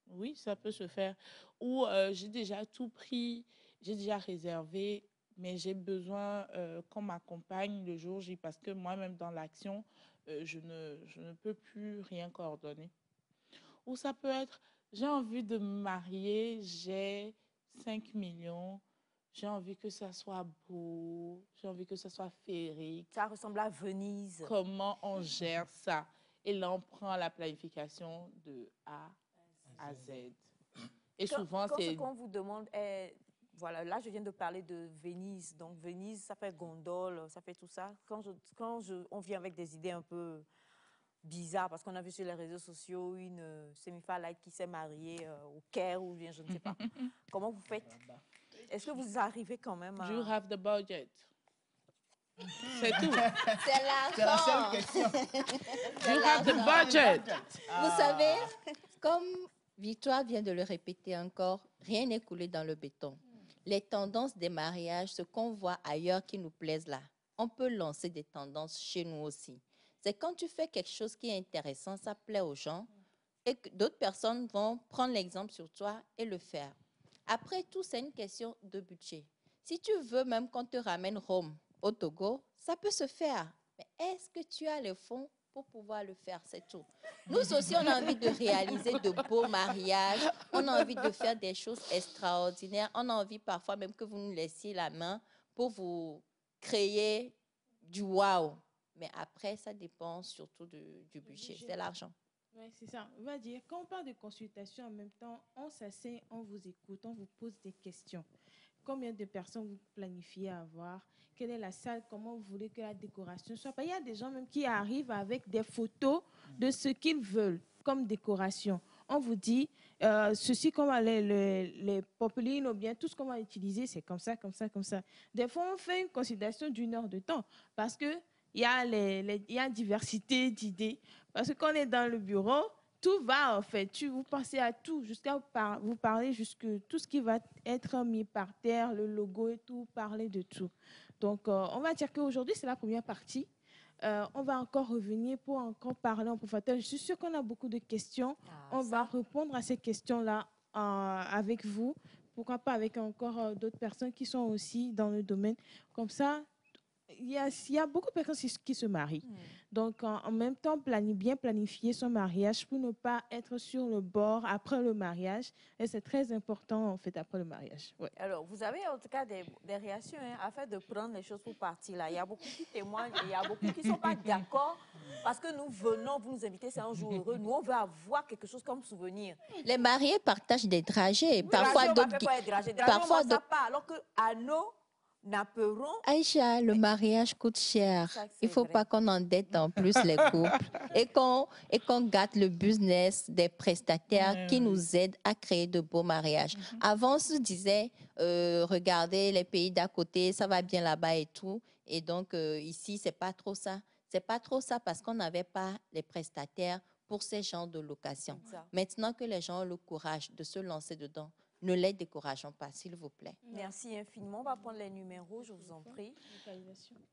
Oui, ça peut se faire. Ou j'ai déjà tout pris, j'ai déjà réservé, mais j'ai besoin qu'on m'accompagne le jour J parce que moi-même, dans l'action, je ne peux plus rien coordonner. Ou ça peut être, j'ai envie de me marier, j'ai 5 millions, j'ai envie que ça soit beau, j'ai envie que ça soit féerique. Ça ressemble à Venise. Comment on gère ça? Et là, on prend la planification de A à Z. Et souvent, c'est... Ce qu'on vous demande est... Voilà, là, je viens de parler de Venise. Donc, Venise, ça fait gondole, ça fait tout ça. On vient avec des idées un peu bizarres, parce qu'on a vu sur les réseaux sociaux une semi-falaïte qui s'est mariée au Caire ou bien je ne sais pas. Comment vous faites? Est-ce que vous arrivez quand même à... Do you have the budget? C'est tout. C'est l'argent. C'est la seule question. Do you have the budget? Vous savez, comme Victoire vient de le répéter encore, rien n'est coulé dans le béton. Les tendances des mariages, ce qu'on voit ailleurs qui nous plaisent là, on peut lancer des tendances chez nous aussi. C'est quand tu fais quelque chose qui est intéressant, ça plaît aux gens, et que d'autres personnes vont prendre l'exemple sur toi et le faire. Après tout, c'est une question de budget. Si tu veux même qu'on te ramène Rome au Togo, ça peut se faire. Mais est-ce que tu as les fonds pour pouvoir le faire? C'est tout. Nous aussi, on a envie de réaliser de beaux mariages. On a envie de faire des choses extraordinaires. On a envie parfois même que vous nous laissiez la main pour vous créer du wow. Mais après, ça dépend surtout du budget. C'est l'argent. Oui, c'est ça. On va dire, quand on parle de consultation, en même temps, on s'assied, on vous écoute, on vous pose des questions. Combien de personnes vous planifiez avoir? Quelle est la salle? Comment vous voulez que la décoration soit? Il y a des gens même qui arrivent avec des photos de ce qu'ils veulent comme décoration. On vous dit, ceci, comme les populines ou bien tout ce qu'on va utiliser, c'est comme ça, comme ça, comme ça. Des fois, on fait une consultation d'1 heure de temps parce que il y a une diversité d'idées. Parce que quand on est dans le bureau, tout va en fait. Vous pensez à tout, jusqu'à vous parler jusque tout ce qui va être mis par terre, le logo et tout, parler de tout. Donc, on va dire qu'aujourd'hui, c'est la première partie. On va encore revenir pour encore parler en profondeur. Je suis sûre qu'on a beaucoup de questions. On va répondre à ces questions-là avec vous. Pourquoi pas avec encore d'autres personnes qui sont aussi dans le domaine. Comme ça, il y a beaucoup de personnes qui se marient. Donc, en même temps, bien planifier son mariage pour ne pas être sur le bord après le mariage. Et c'est très important, en fait, après le mariage. Ouais. Alors, vous avez en tout cas des réactions afin de prendre les choses pour partir. Là. Il y a beaucoup qui témoignent et il y a beaucoup qui ne sont pas d'accord parce que nous venons, vous nous invitez, c'est un jour heureux. Nous, on veut avoir quelque chose comme souvenir. Les mariés partagent des dragées. Oui, parfois d'autres. Parfois d'autres. Alors qu'à nos Naperon. Aïcha, le mariage coûte cher. Il ne faut pas qu'on endette en plus les couples et qu'on gâte le business des prestataires qui nous aident à créer de beaux mariages. Avant, on se disait, regardez les pays d'à côté, ça va bien là-bas et tout. Et donc, ici, ce n'est pas trop ça. Ce n'est pas trop ça parce qu'on n'avait pas les prestataires pour ces genres de locations. Maintenant que les gens ont le courage de se lancer dedans, ne les décourageons pas, s'il vous plaît. Merci infiniment. On va prendre les numéros, je vous en prie.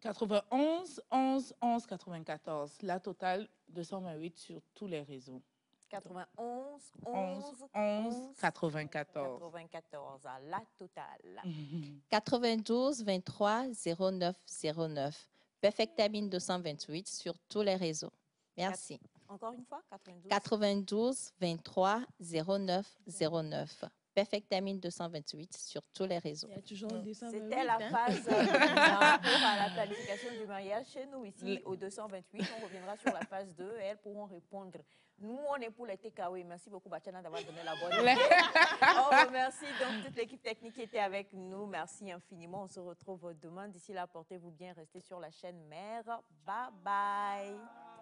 91 11 11 94. La totale 228 sur tous les réseaux. 91 11 11 94. 94, à la totale. 92 23 09 09. Perfectamine 228 sur tous les réseaux. Merci. Encore une fois, 92. 92 23 09 09. Perfectamine 228 sur tous les réseaux. Il y a toujours le 228. C'était la phase par rapport à la planification du mariage chez nous ici au 228. On reviendra sur la phase 2 et elles pourront répondre. Nous, on est pour les takeaways. Merci beaucoup, Bachana, d'avoir donné la bonne idée. On remercie donc toute l'équipe technique qui était avec nous. Merci infiniment. On se retrouve demain. D'ici là, portez-vous bien. Restez sur la chaîne Mère. Bye bye.